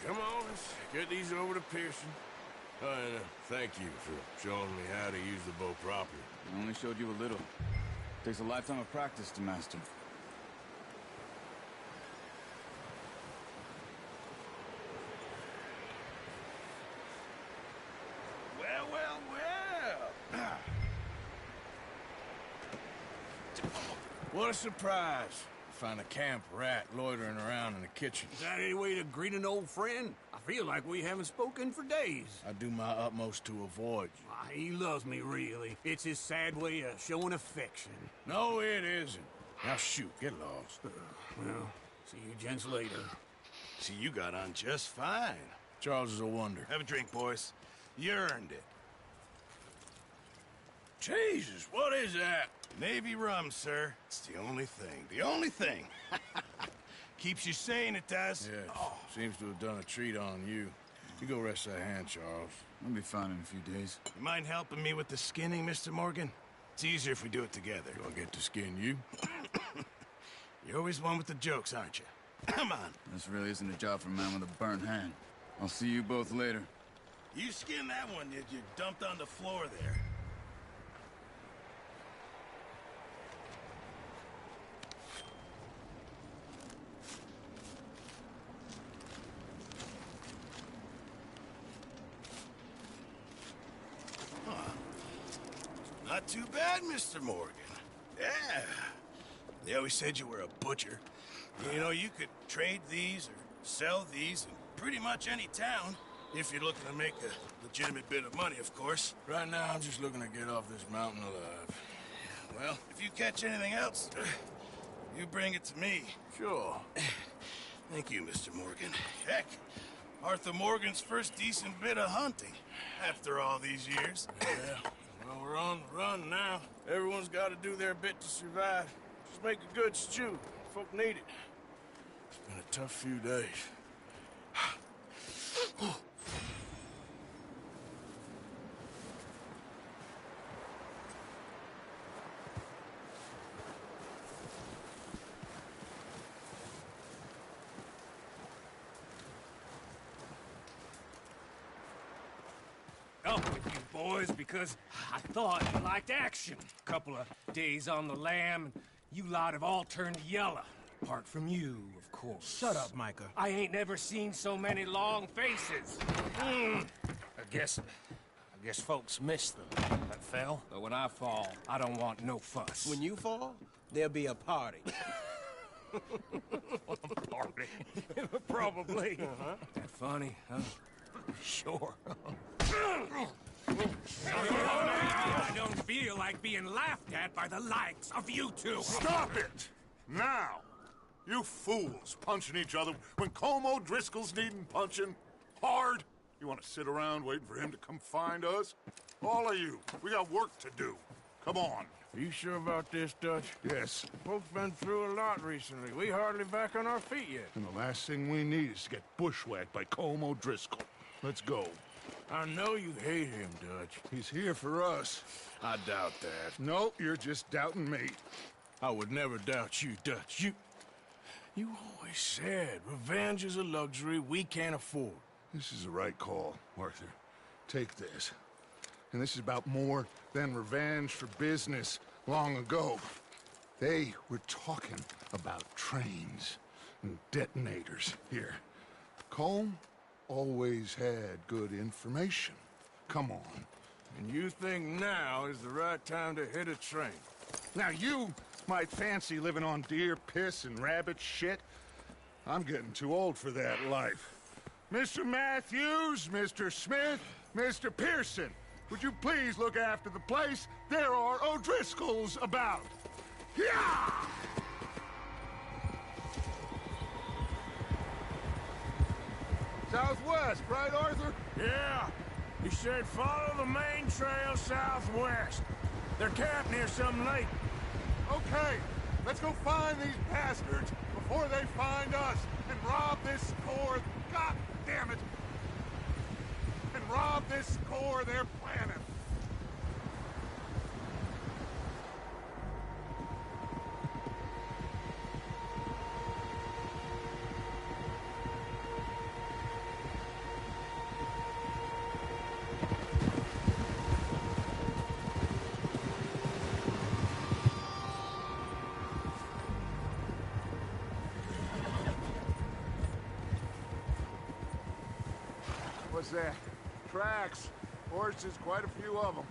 Come on, let's get these over to Pearson. And thank you for showing me how to use the bow properly. I only showed you a little. Takes a lifetime of practice to master. Well, well, well! What a surprise. Find a camp rat loitering around in the kitchen. Is that any way to greet an old friend? I feel like we haven't spoken for days. I do my utmost to avoid you. He loves me, really. It's his sad way of showing affection. No, it isn't. Now shoot, get lost. Well, see you gents later. See, you got on just fine. Charles is a wonder. Have a drink, boys. You earned it. Jesus, what is that? Navy rum, sir. It's the only thing. The only thing. Keeps you sane, it does. Yeah, seems to have done a treat on you. You go rest that hand, Charles. I'll be fine in a few days. You mind helping me with the skinning, Mr. Morgan? It's easier if we do it together. Do I get to skin you? You're always one with the jokes, aren't you? Come on. This really isn't a job for a man with a burnt hand. I'll see you both later. You skinned that one you dumped on the floor there. Not too bad, Mr. Morgan. Yeah. They always said you were a butcher. You know, you could trade these or sell these in pretty much any town. If you're looking to make a legitimate bit of money, of course. Right now, I'm just looking to get off this mountain alive. Well, if you catch anything else, you bring it to me. Sure. Thank you, Mr. Morgan. Heck, Arthur Morgan's first decent bit of hunting after all these years. Yeah. Well, we're on the run now. Everyone's got to do their bit to survive. Just make a good stew. Folk need it. It's been a tough few days. up with you boys because I thought you liked action. Couple of days on the lam, and you lot have all turned yellow. Apart from you, of course. Shut up, Micah. I ain't never seen so many long faces. I guess folks miss them. That fell. But when I fall, I don't want no fuss. When you fall, there'll be a party. Party? Probably. That funny, huh? Sure. I don't feel like being laughed at by the likes of you two. Stop it! Now! You fools punching each other when Como Driscoll's needing punching hard. You want to sit around waiting for him to come find us? All of you, we got work to do. Come on. Are you sure about this, Dutch? Yes. Folks been through a lot recently. We hardly back on our feet yet. And the last thing we need is to get bushwhacked by Como Driscoll. Let's go. I know you hate him, Dutch. He's here for us. I doubt that. No, you're just doubting me. I would never doubt you, Dutch. You always said revenge is a luxury we can't afford. This is the right call, Arthur. Take this. And this is about more than revenge for business long ago. They were talking about trains and detonators here. Colm always had good information. Come on. And you think now is the right time to hit a train? Now you might fancy living on deer piss and rabbit shit. I'm getting too old for that life. Mr. Matthews, Mr. Smith, Mr. Pearson, would you please look after the place? There are O'Driscolls about. Yeah! Southwest, right, Arthur? Yeah. He said follow the main trail southwest. They're camped near some lake. Okay, let's go find these bastards before they find us and rob this core. God damn it! And rob this core they're planning. What's that? Tracks. Horses, quite a few of them.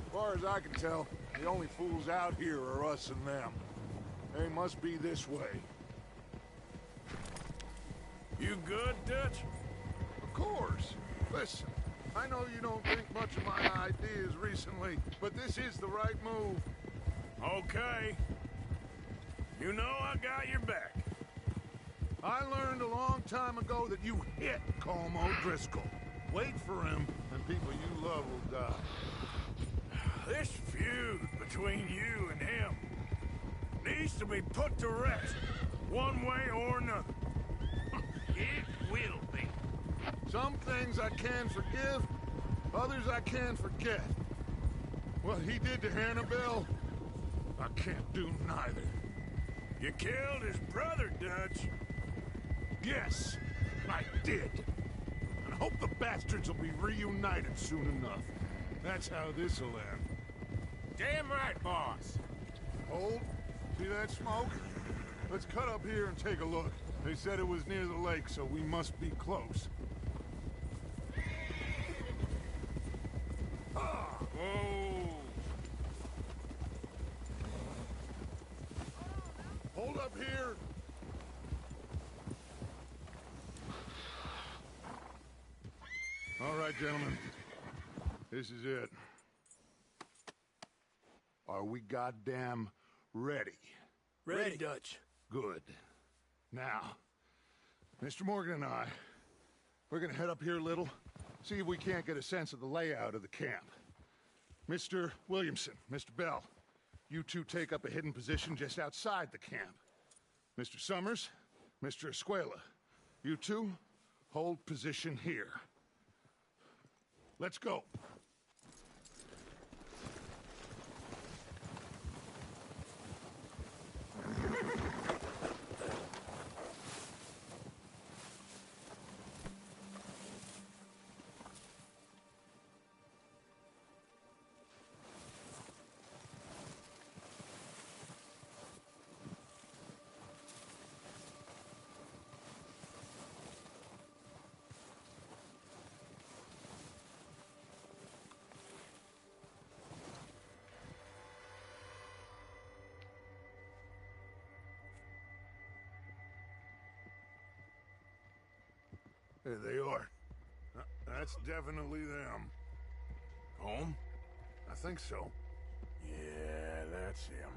As far as I can tell, the only fools out here are us and them. They must be this way. You good, Dutch? Of course. Listen, I know you don't think much of my ideas recently, but this is the right move. Okay. You know I got your back. I learned a long time ago that you hit Colm O'Driscoll. Wait for him, and people you love will die. This feud between you and him needs to be put to rest, one way or another. It will be. Some things I can forgive, others I can forget. What he did to Hannibal, I can't do neither. You killed his brother, Dutch. Yes, I did. And I hope the bastards will be reunited soon enough. That's how this'll end. Damn right, boss. Hold. See that smoke? Let's cut up here and take a look. They said it was near the lake, so we must be close. Whoa. Hold up here. All right, gentlemen. This is it. Are we goddamn ready? Ready, Dutch. Good. Now, Mr. Morgan and I, we're gonna head up here a little, see if we can't get a sense of the layout of the camp. Mr. Williamson, Mr. Bell, you two take up a hidden position just outside the camp. Mr. Summers, Mr. Escuela, you two hold position here. Let's go. There they are. That's definitely them. Home? I think so. Yeah, that's him.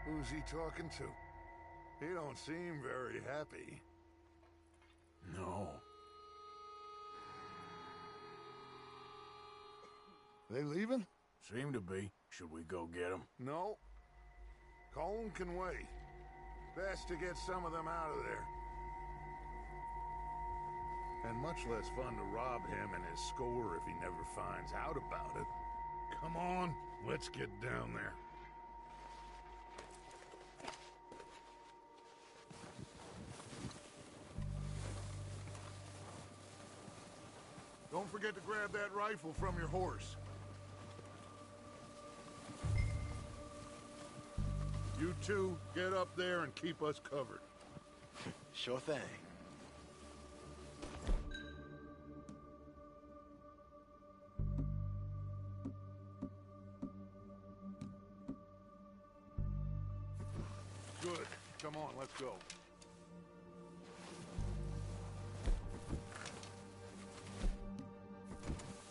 Who's he talking to? He don't seem very happy. No. They leaving? Seem to be. Should we go get them? No. Colm can wait. Best to get some of them out of there. And much less fun to rob him and his score if he never finds out about it. Come on, let's get down there. Don't forget to grab that rifle from your horse. You two, get up there and keep us covered. Sure thing. Good. Come on, let's go.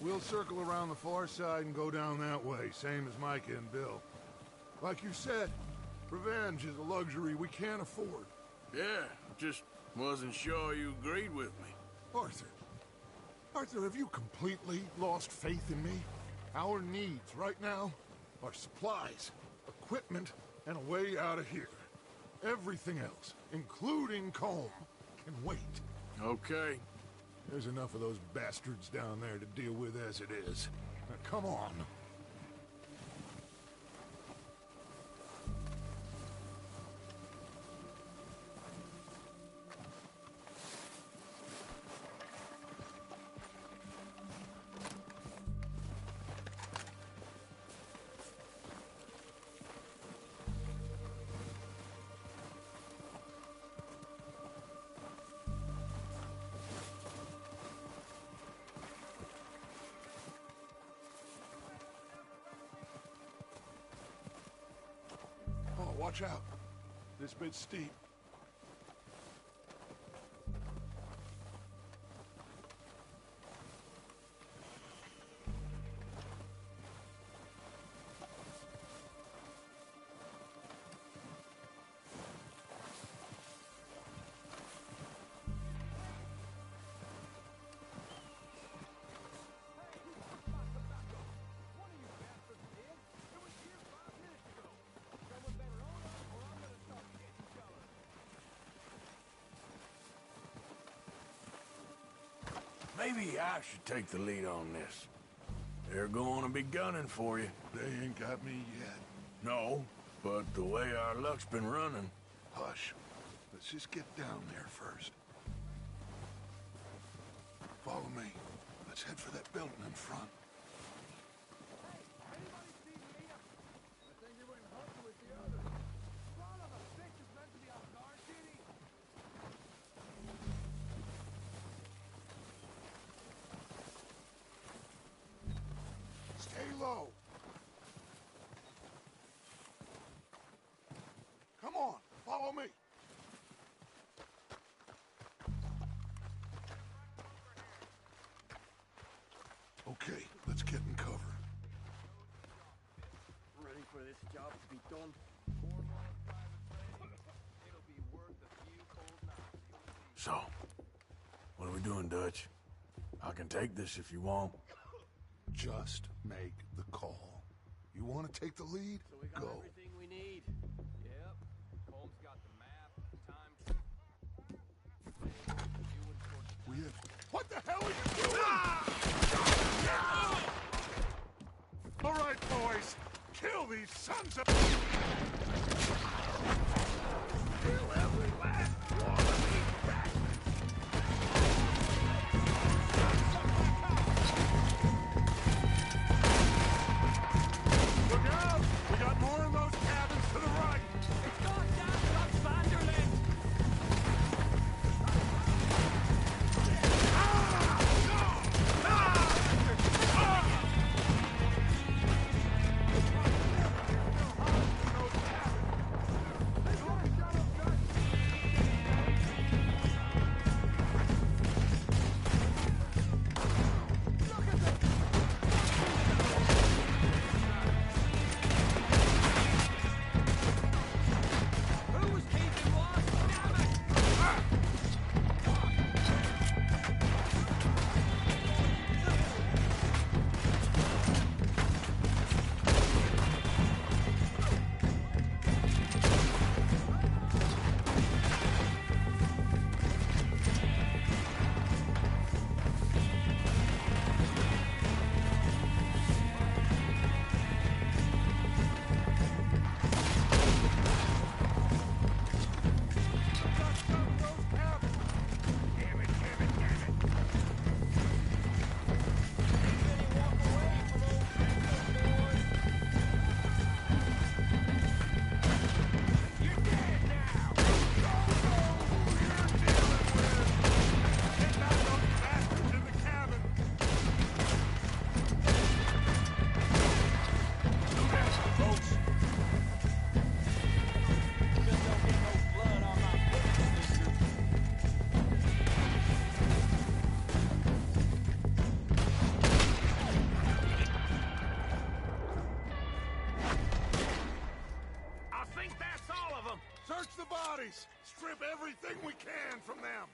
We'll circle around the far side and go down that way, same as Micah and Bill. Like you said, revenge is a luxury we can't afford. Yeah, just wasn't sure you agreed with me. Arthur, have you completely lost faith in me? Our needs right now are supplies, equipment, and a way out of here. Everything else, including Colm, can wait. Okay. There's enough of those bastards down there to deal with as it is. Now, come on. Watch out. This bit's steep. Maybe I should take the lead on this. They're going to be gunning for you. They ain't got me yet. No, but the way our luck's been running... Hush. Let's just get down there first. Follow me. Let's head for that building in front. Low. Come on, follow me. Okay, let's get in cover. Ready for this job to be done? It'll be worth a few cold nights. So, what are we doing, Dutch? I can take this if you want. Just make the call. You want to take the lead? So we got Go. everything we need. Yep. Colm's got the map, the time. We have... What the hell are you doing? Ah! All right, boys. Kill these sons of... Kill every last one of these bastards! Look out! bodies! Strip everything we can from them!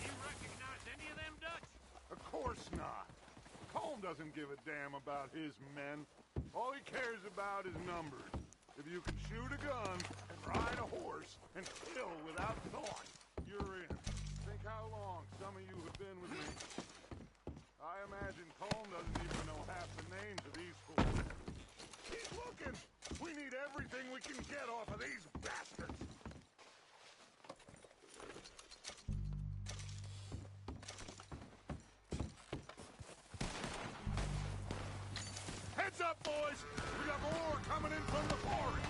You recognize any of them Dutch? Of course not. Colm doesn't give a damn about his men. All he cares about is numbers. If you can shoot a gun and ride a horse and kill without thought, you're in. Think how long some of you have been with me. I imagine Colm doesn't even know half the names of these fools. Keep looking! We need everything we can get off of these bastards! Heads up, boys! We got more coming in from the forest!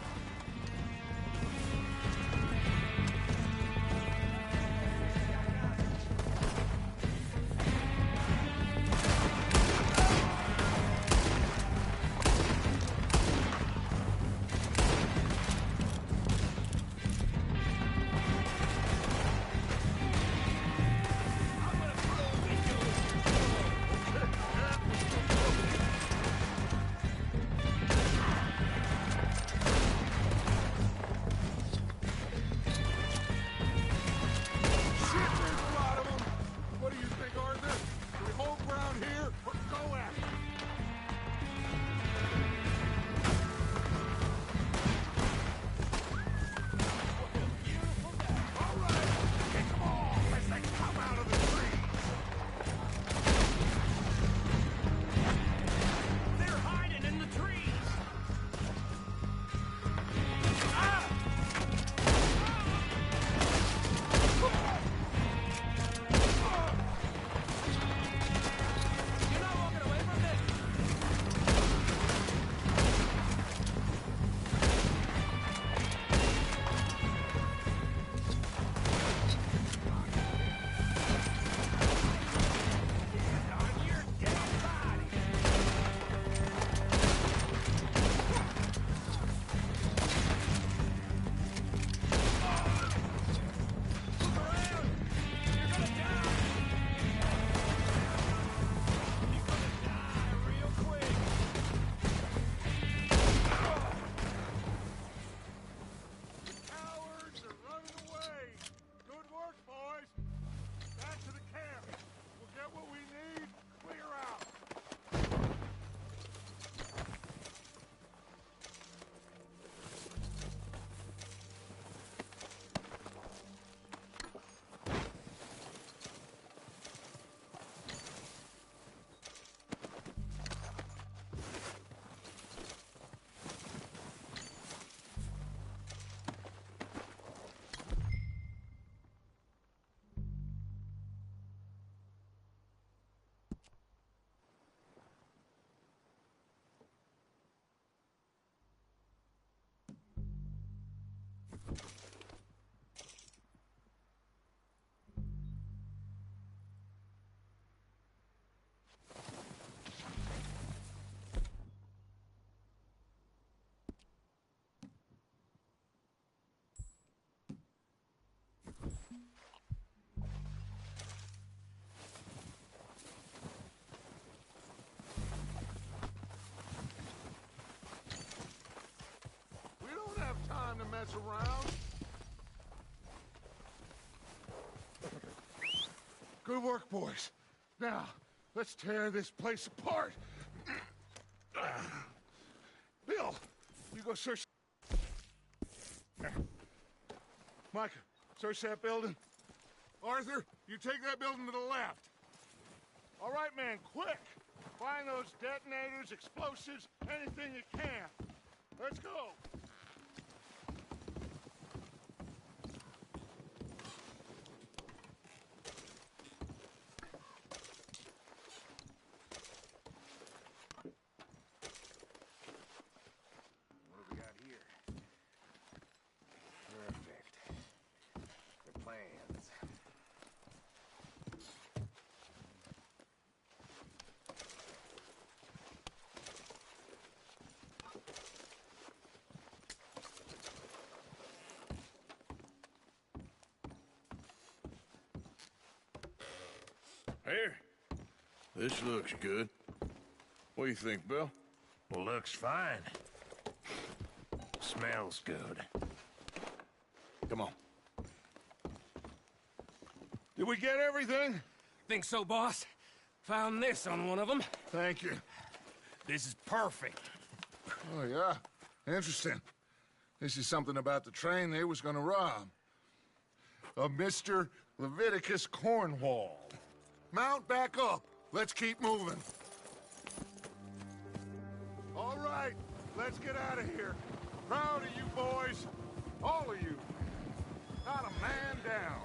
To mess around. Good work, boys. Now, let's tear this place apart. Bill, you go search. Micah, search that building. Arthur, you take that building to the left. All right, man, quick. Find those detonators, explosives, anything you can. Let's go. Here. This looks good. What do you think, Bill? Looks fine. Smells good. Come on. Did we get everything? Think so, boss. Found this on one of them. Thank you. This is perfect. Oh, yeah? Interesting. This is something about the train they was gonna rob. Of Mr. Leviticus Cornwall. Mount back up. Let's keep moving. All right, let's get out of here. Proud of you boys. All of you. Not a man down.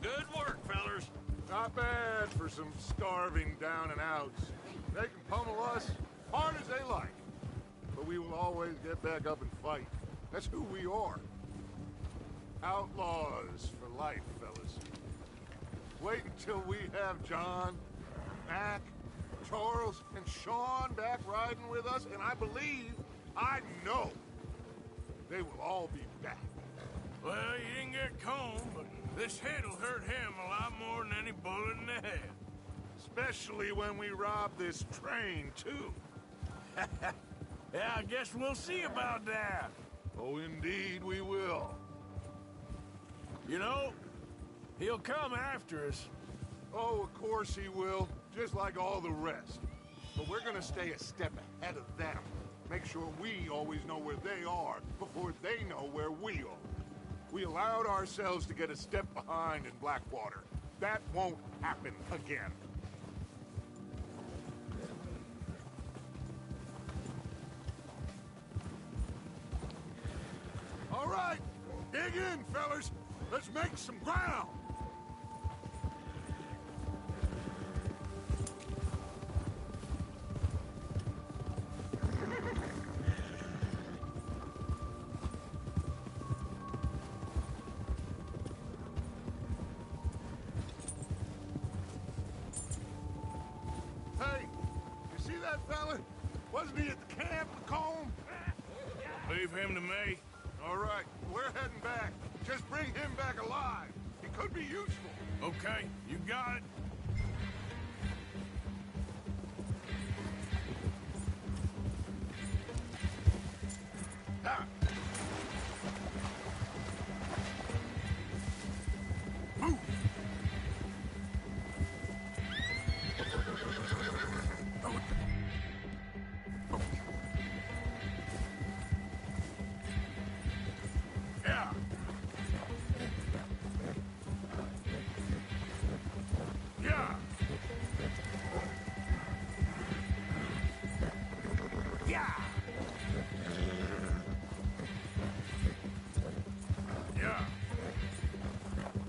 Good work, fellers. Not bad for some starving down and outs. They can pummel us hard as they like. But we will always get back up and fight. That's who we are. Outlaws for life, fellas. Wait until we have John, Mac, Charles, and Sean back riding with us, and I believe, I know, they will all be back. Well, you didn't get Combe, but this hit'll hurt him a lot more than any bullet in the head. Especially when we rob this train, too. Yeah, I guess we'll see about that. Oh, indeed we will. You know, he'll come after us. Oh, of course he will, just like all the rest. But we're gonna stay a step ahead of them. Make sure we always know where they are before they know where we are. We allowed ourselves to get a step behind in Blackwater. That won't happen again. All right, dig in, fellas. Let's make some ground. Hey, you see that fella? Wasn't he at the camp with Combe? Leave him to me. All right, we're heading back. Just bring him back alive. He could be useful. Okay, you got it. Ah.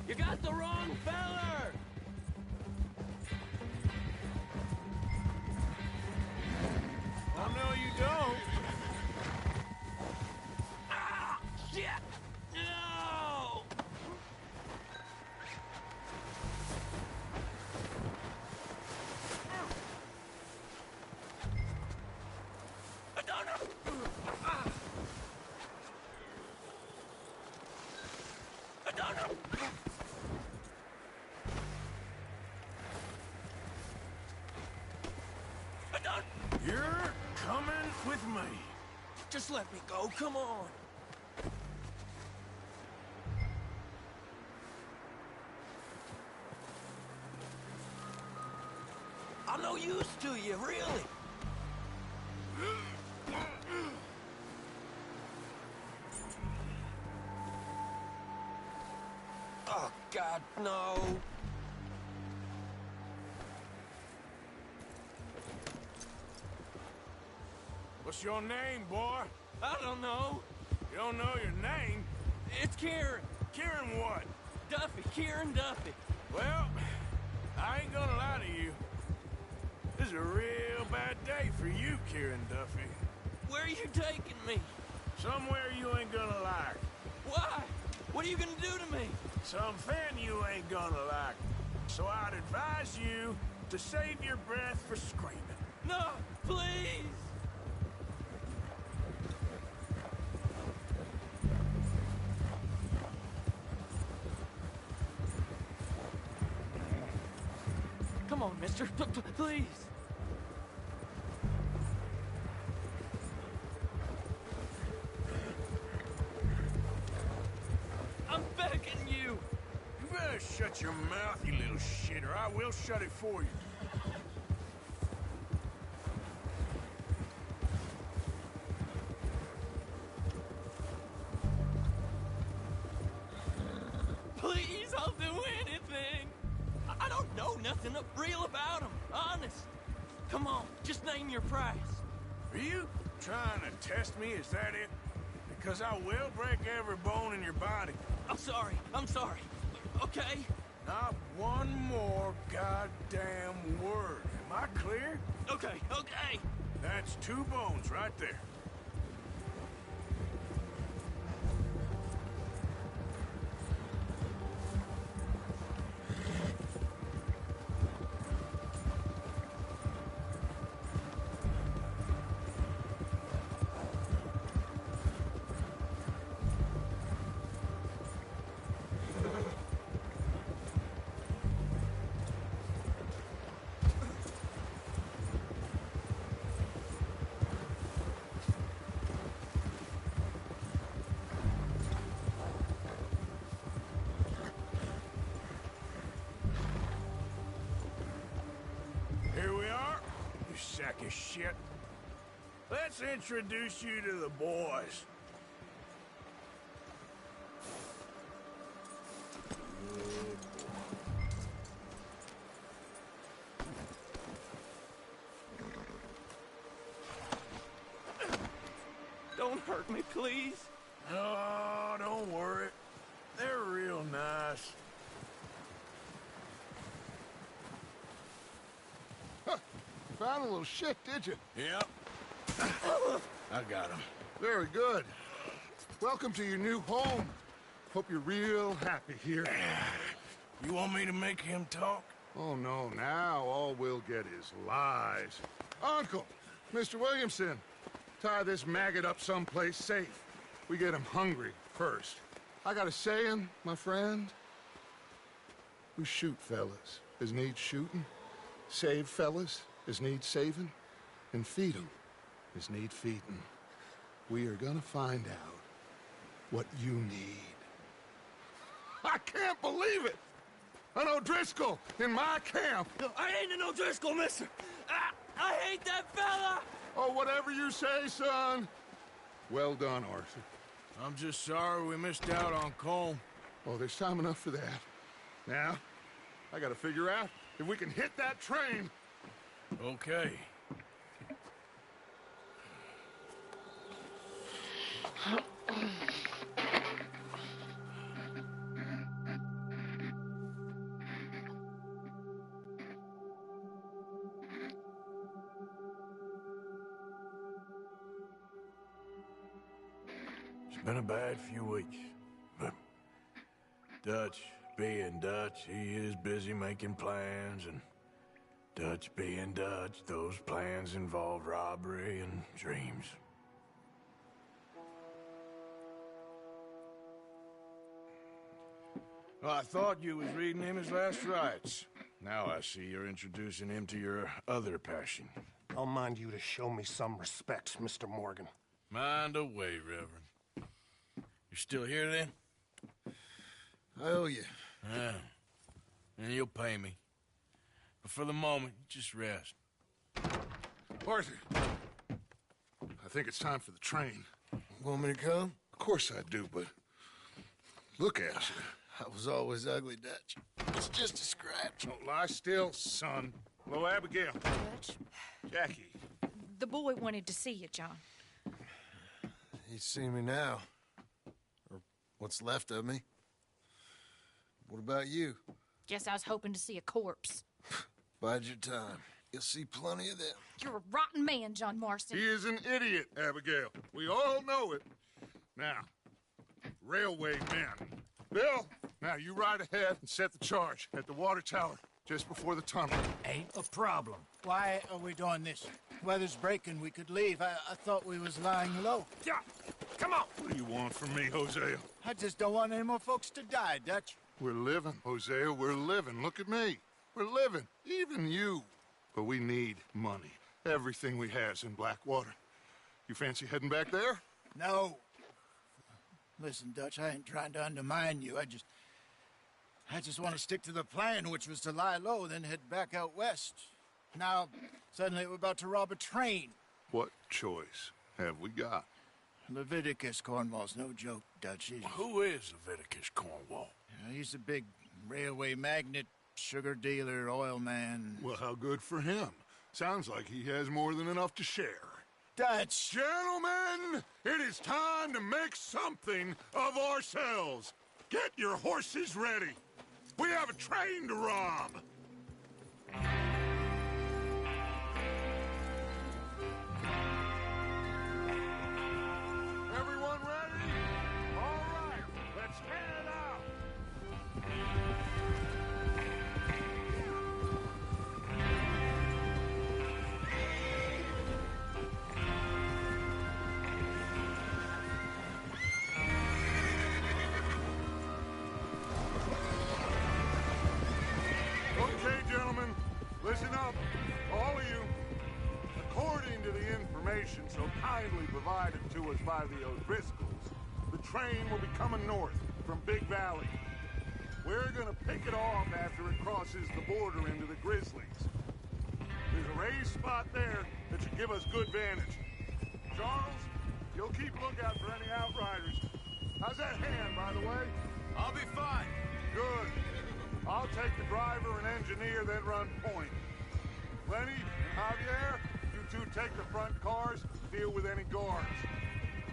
You got the wrong feller! Oh, no, you don't. Ah! Shit! No! I don't know! I don't know! You're coming with me. Just let me go, come on. I'm no use to you, really. Oh, God, no. What's your name, boy? I don't know. You don't know your name? It's Kieran. Kieran what? Duffy, Kieran Duffy. Well, I ain't gonna lie to you. This is a real bad day for you, Kieran Duffy. Where are you taking me? Somewhere you ain't gonna like. Why? What are you gonna do to me? Something you ain't gonna like. So I'd advise you to save your breath for screaming. No, please! Come on, mister. Please. your mouth, you little shit, or I will shut it for you. Please, I'll do anything. I don't know nothing real about him, honest. Come on, just name your price. Are you trying to test me, is that it? Because I will break every bone in your body. I'm sorry, okay? Not one more goddamn word. Am I clear? Okay. That's 2 bones right there. Sack of shit. Let's introduce you to the boys. Don't hurt me, please. Oh, don't worry. They're real nice. Found a little shit, did you? Yep. I got him. Very good. Welcome to your new home. Hope you're real happy here. You want me to make him talk? Oh, no. Now all we'll get is lies. Uncle, Mr. Williamson, tie this maggot up someplace safe. We get him hungry first. I got a saying, my friend. We shoot fellas as need shooting, save fellas as need saving, and feed 'em as need feeding. We are gonna find out what you need. I can't believe it! An O'Driscoll in my camp! No, I ain't an O'Driscoll, mister! I hate that fella! Oh, whatever you say, son. Well done, Arthur. I'm just sorry we missed out on Colm. Oh, there's time enough for that. Now, I gotta figure out if we can hit that train. Okay. It's been a bad few weeks, but Dutch being Dutch, he is busy making plans, and Dutch being Dutch, those plans involve robbery and dreams. Well, I thought you was reading him his last rites. Now I see you're introducing him to your other passion. I'll mind you to show me some respect, Mr. Morgan. Mind away, Reverend. You're still here, then? I owe you. Yeah. And you'll pay me. But for the moment, just rest. Arthur, I think it's time for the train. Want me to come? Of course I do, but look at you. I was always ugly, Dutch. It's just a scratch. Don't lie still, son. Hello, Abigail. Dutch, Jackie. the boy wanted to see you, John. He's seen me now. Or what's left of me. What about you? Guess I was hoping to see a corpse. Bide your time. You'll see plenty of them. You're a rotten man, John Marston. He is an idiot, Abigail. We all know it. Now, railway men. Bill, now you ride ahead and set the charge at the water tower just before the tunnel. Ain't a problem. Why are we doing this? Weather's breaking. We could leave. I thought we was lying low. Yeah, come on. What do you want from me, Hosea? I just don't want any more folks to die, Dutch. We're living, Hosea. We're living. Look at me. We're living. Even you. But we need money. Everything we has in Blackwater. You fancy heading back there? No. Listen, Dutch, I ain't trying to undermine you. I just want to stick to the plan, which was to lie low, then head back out west. Now, suddenly we're about to rob a train. What choice have we got? Leviticus Cornwall's no joke, Dutch. Who is Leviticus Cornwall? He's a big railway magnate, sugar dealer, oil man. Well, how good for him. Sounds like he has more than enough to share. Dutch! Gentlemen, it is time to make something of ourselves. Get your horses ready. We have a train to rob. Everyone ready? All right, let's head out. Okay, gentlemen, listen up, all of you. According to the information so kindly provided to us by the O'Driscolls, the train will be coming north from Big Valley. We're gonna pick it off after it crosses the border into the Grizzlies. There's a raised spot there that should give us good vantage. Charles, you'll keep lookout for any outriders. How's that hand, by the way? I'll be fine. Good. I'll take the driver and engineer that run point. Lenny and Javier, you two take the front cars, deal with any guards.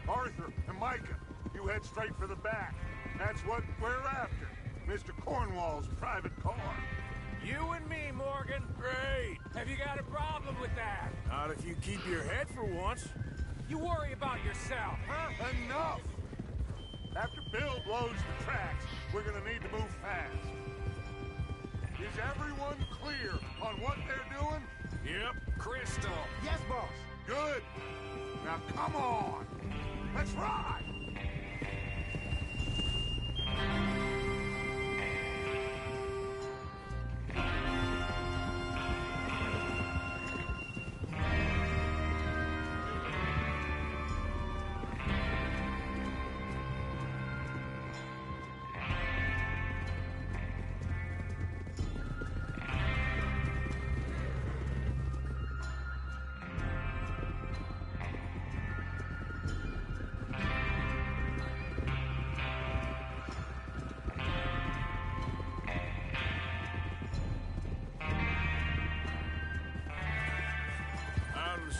Arthur and Micah, you head straight for the back. That's what we're after. Mr. Cornwall's private car. You and me, Morgan. Great. Have you got a problem with that? Not if you keep your head for once. You worry about yourself, huh? Enough! After Bill blows the tracks, we're gonna need to move fast. Is everyone clear on what they're doing? Yep, crystal. Yes, boss. Good. Now come on. Let's ride.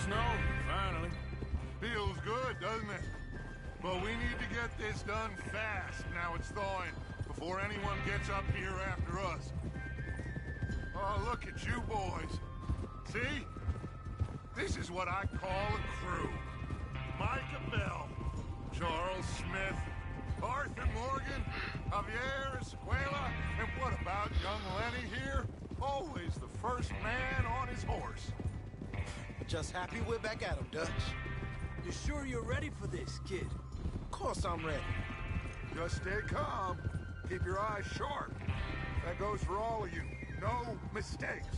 Snow, finally. Feels good, doesn't it? But we need to get this done fast now it's thawing, before anyone gets up here after us. Oh, look at you boys. See? This is what I call a crew. Micah Bell, Charles Smith, Arthur Morgan, Javier Escuela, and what about young Lenny here? Always the first man on his horse. Just happy we're back at him, Dutch. You sure you're ready for this, kid? Of course I'm ready. Just stay calm. Keep your eyes sharp. That goes for all of you. No mistakes.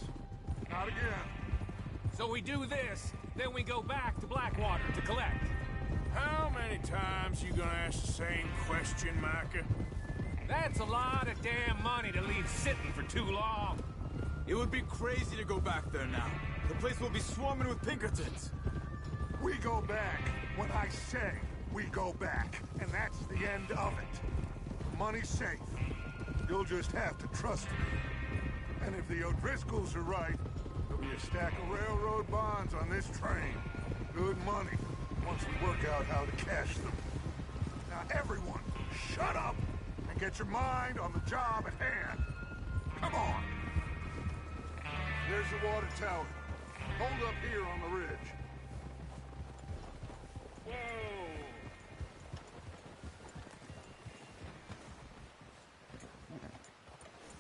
Not again. So we do this, then we go back to Blackwater to collect. How many times you gonna ask the same question, Micah? That's a lot of damn money to leave sitting for too long. It would be crazy to go back there now. The place will be swarming with Pinkertons. We go back when I say we go back, and that's the end of it. Money's safe. You'll just have to trust me. And if the O'Driscolls are right, there'll be a stack of railroad bonds on this train. Good money, once we work out how to cash them. Now everyone, shut up and get your mind on the job at hand. Come on. There's the water tower. Hold up here on the ridge. Whoa!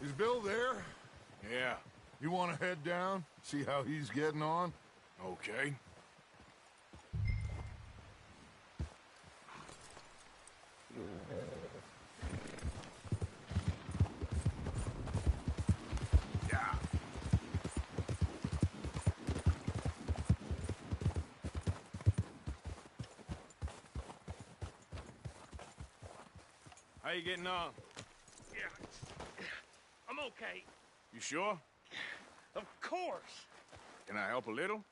Is Bill there? Yeah. You want to head down? See how he's getting on? Okay. Yeah. How you getting on? okay. You sure? Of course. Can I help a little?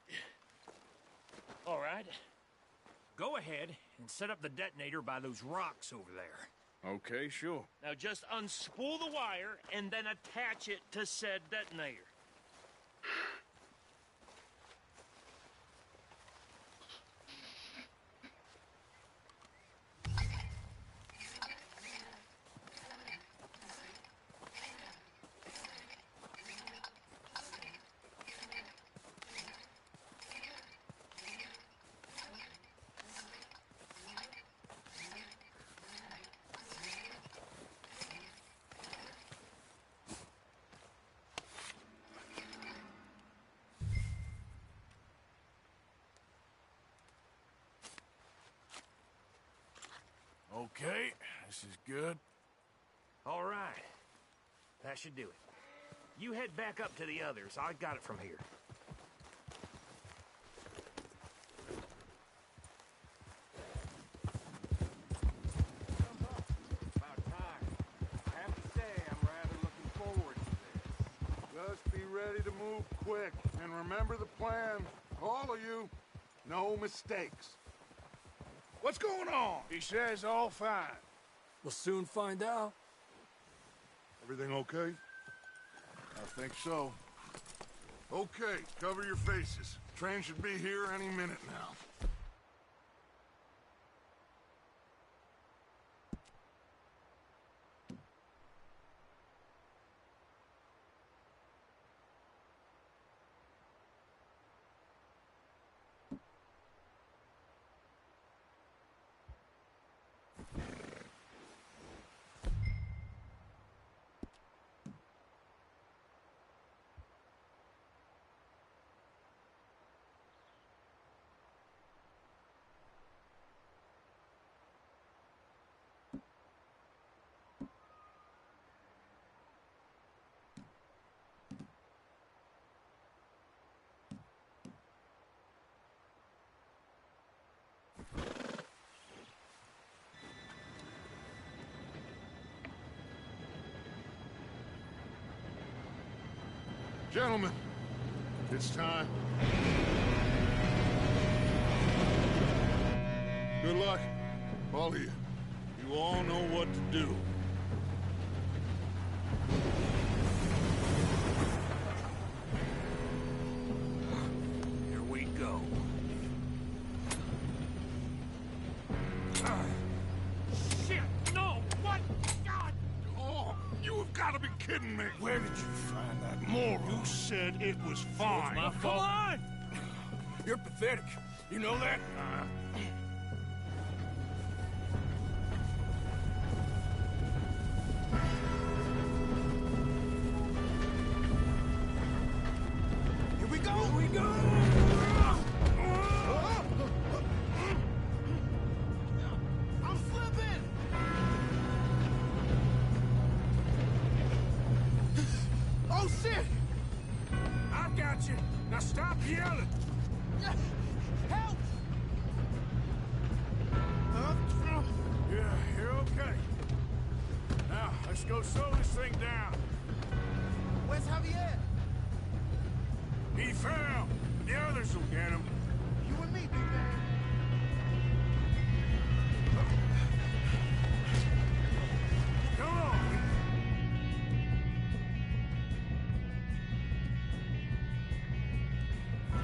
All right. Go ahead and set up the detonator by those rocks over there. Okay, sure. Now just unspool the wire and then attach it to said detonator. Okay, this is good. All right. That should do it. You head back up to the others. I got it from here. About time. I have to say, I'm rather looking forward to this. Just be ready to move quick. And remember the plan. All of you. No mistakes. What's going on? He says all fine. We'll soon find out. Everything okay? I think so. Okay, cover your faces. Train should be here any minute now. Gentlemen, it's time. Good luck, all of you. You all know what to do. Here we go. Shit! No! What? God! Oh, you have got to be kidding me. Where did you find that moron? You said it was fine. My fault. Come on! You're pathetic. You know that? Here we go! Here we go! I'm slipping! Oh, shit! I got you. Now stop yelling. Help! Yeah, you're okay. Now, let's go slow this thing down. Where's Javier? He fell. The others will get him. You and me, big man. Come on.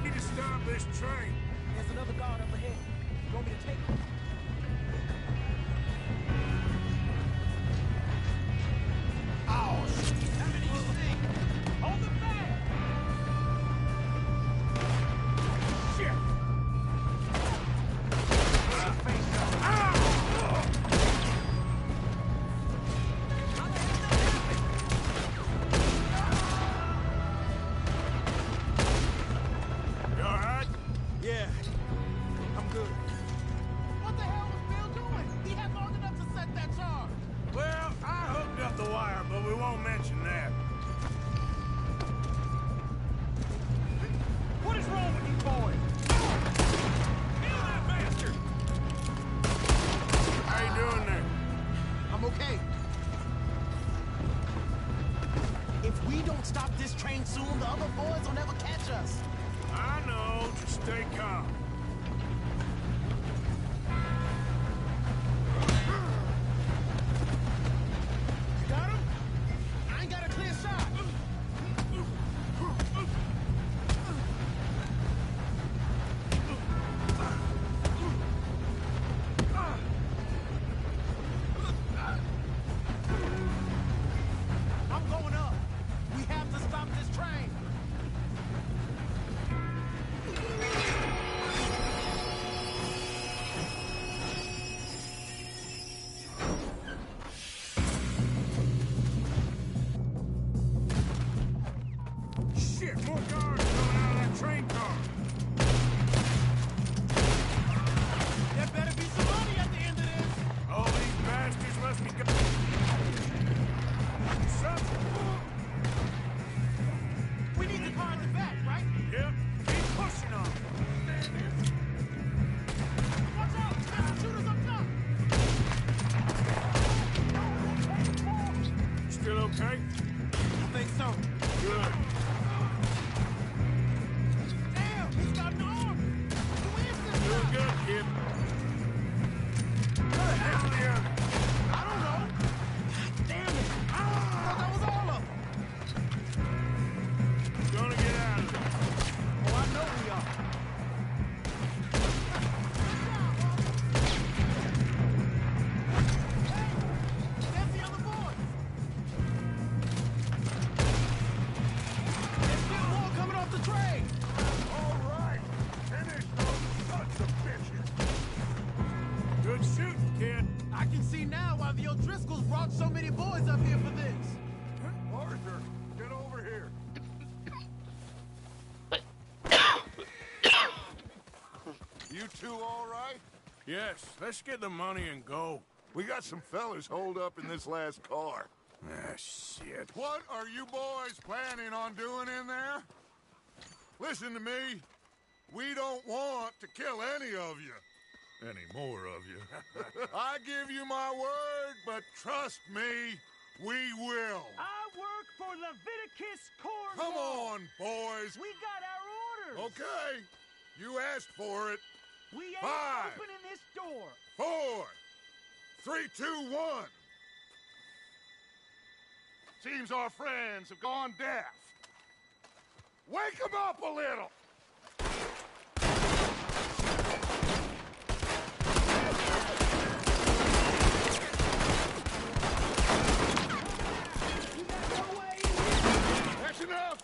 Need to stop this train. There's another guard up ahead. You want me to take him? Oh, shit. How many you think? Hold them back! Shit. Yeah, I'm good. What soon, the other boys will never catch us. I know. Just stay calm. You got him? I ain't got a clear shot. I'm going up. We have to stop this train. Shit, more guards coming out of that train car. There better be some money at the end of this. All these bastards must be We need the car in the back, right? Yep, keep pushing on. Watch out! There's some shooters up top! Still okay? I think so. Good. Damn, he's got an arm! Who is this Doing guy? good, kid. Who the hell are you? I don't know. Damn it! I thought that was all of them. Gonna get out of there. Oh, I know we are. Hey, there's the other boys. There's still more coming off the train. All right. Finish those sons of bitches. Good shooting, kid. I can see now why the O'Driscolls brought so many boys up here for this. Arthur, get over here. You two all right? Yes, let's get the money and go. We got some fellas holed up in this last car. Ah, shit. What are you boys planning on doing in there? Listen to me. We don't want to kill any of you. Any more of you. I give you my word, but trust me, we will. I work for Leviticus Corps. Come on, boys. We got our orders. Okay. You asked for it. We ain't 5, opening this door. 4, 3, 2, 1. Seems our friends have gone deaf. Wake them up a little. That's enough.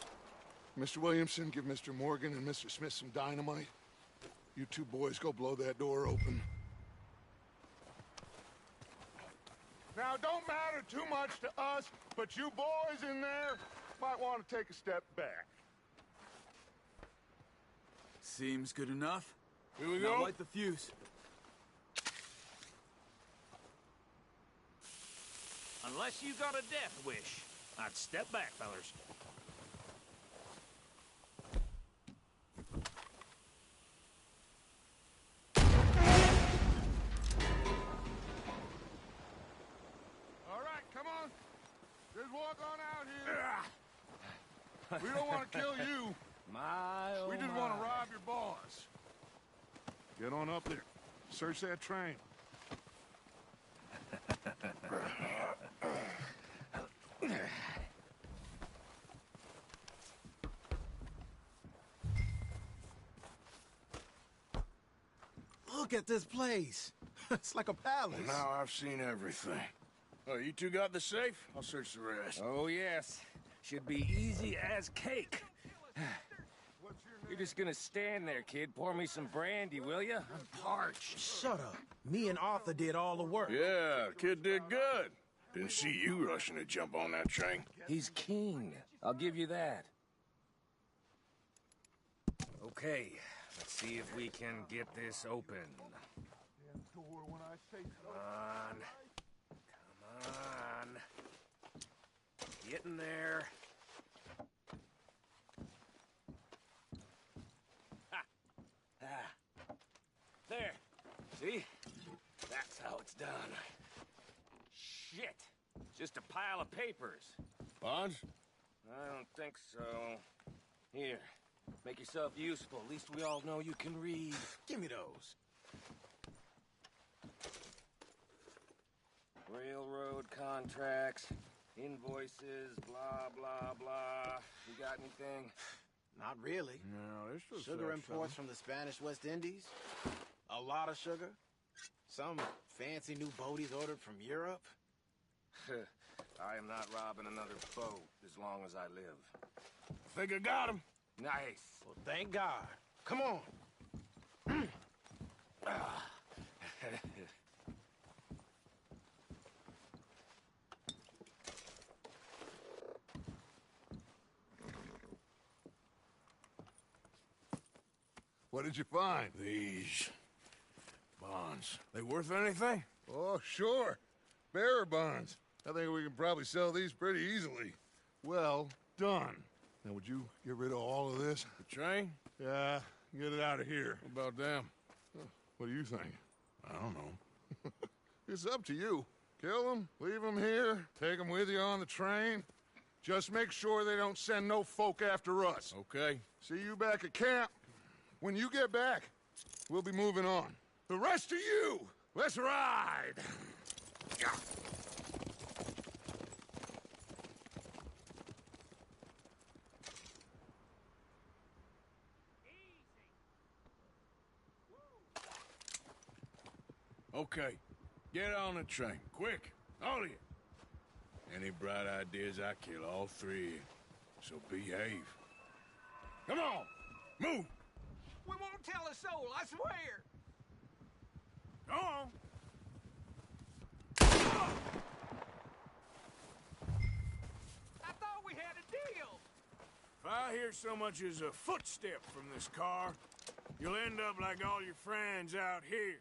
Mr. Williamson, give Mr. Morgan and Mr. Smith some dynamite. You two boys go blow that door open. Now, don't matter too much to us, but you boys in there might want to take a step back. Seems good enough. Here we Now go. light the fuse. Unless you got a death wish, I'd step back, fellers. All right, come on. Just walk on out here. We don't want to kill you. We just want to rob your boss. Get on up there. Search that train. Look at this place. It's like a palace. Now I've seen everything. Oh, you two got the safe? I'll search the rest. Oh, yes. Should be easy as cake. You're just gonna stand there, kid. Pour me some brandy, will you? I'm parched. Shut up. Me and Arthur did all the work. Yeah, kid did good. Didn't see you rushing to jump on that train. He's king. I'll give you that. Okay, let's see if we can get this open. Come on. Come on. Get in there. Ha! Ah. There. See? That's how it's done. Shit. Just a pile of papers. Bonds? I don't think so. Here, make yourself useful. At least we all know you can read. Give me those. Railroad contracts, invoices, blah, blah, blah. You got anything? Not really. No, this was Sugar imports from the Spanish West Indies. A lot of sugar. Some fancy new boaties ordered from Europe. I am not robbing another boat as long as I live. Think I got him. Nice. Well, thank God. Come on. What did you find? These bonds. They worth anything? Oh, sure. Bearer bonds. I think we can probably sell these pretty easily. Well done. Now, would you get rid of all of this? The train? Yeah, get it out of here. What about them? What do you think? I don't know. It's up to you. Kill them, leave them here, take them with you on the train. Just make sure they don't send no folk after us. Okay. See you back at camp. When you get back, we'll be moving on. The rest of you, let's ride! Okay. Get on the train. Quick. All of you. Any bright ideas, I kill all three of you. So behave. Come on! Move! We won't tell a soul, I swear. Go on! I thought we had a deal. If I hear so much as a footstep from this car, you'll end up like all your friends out here.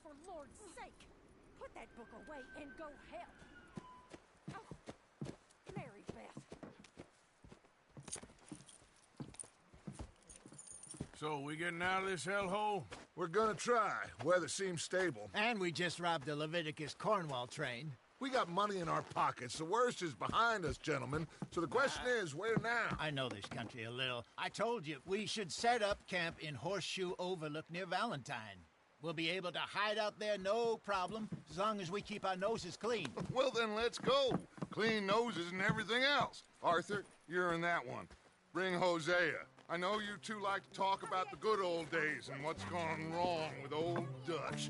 For Lord's sake, put that book away and go help. Oh, Mary Beth. So, we getting out of this hellhole? We're gonna try. Weather seems stable. And we just robbed the Leviticus Cornwall train. We got money in our pockets. The worst is behind us, gentlemen. So the question is, where now? I know this country a little. I told you, we should set up camp in Horseshoe Overlook near Valentine. We'll be able to hide out there, no problem, as long as we keep our noses clean. Well, then let's go. Clean noses and everything else. Arthur, you're in that one. Bring Hosea. I know you two like to talk about the good old days and what's gone wrong with old Dutch.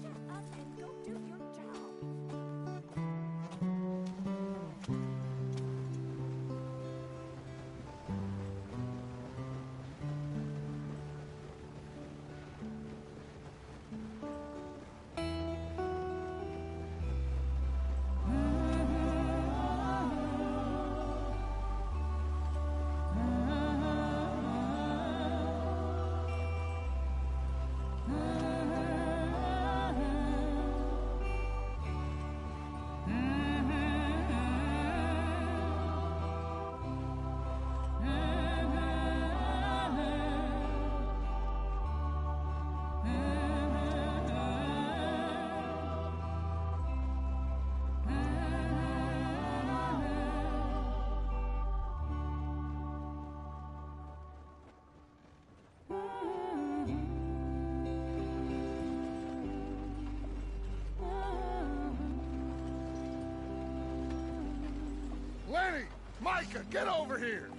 Micah, get over here!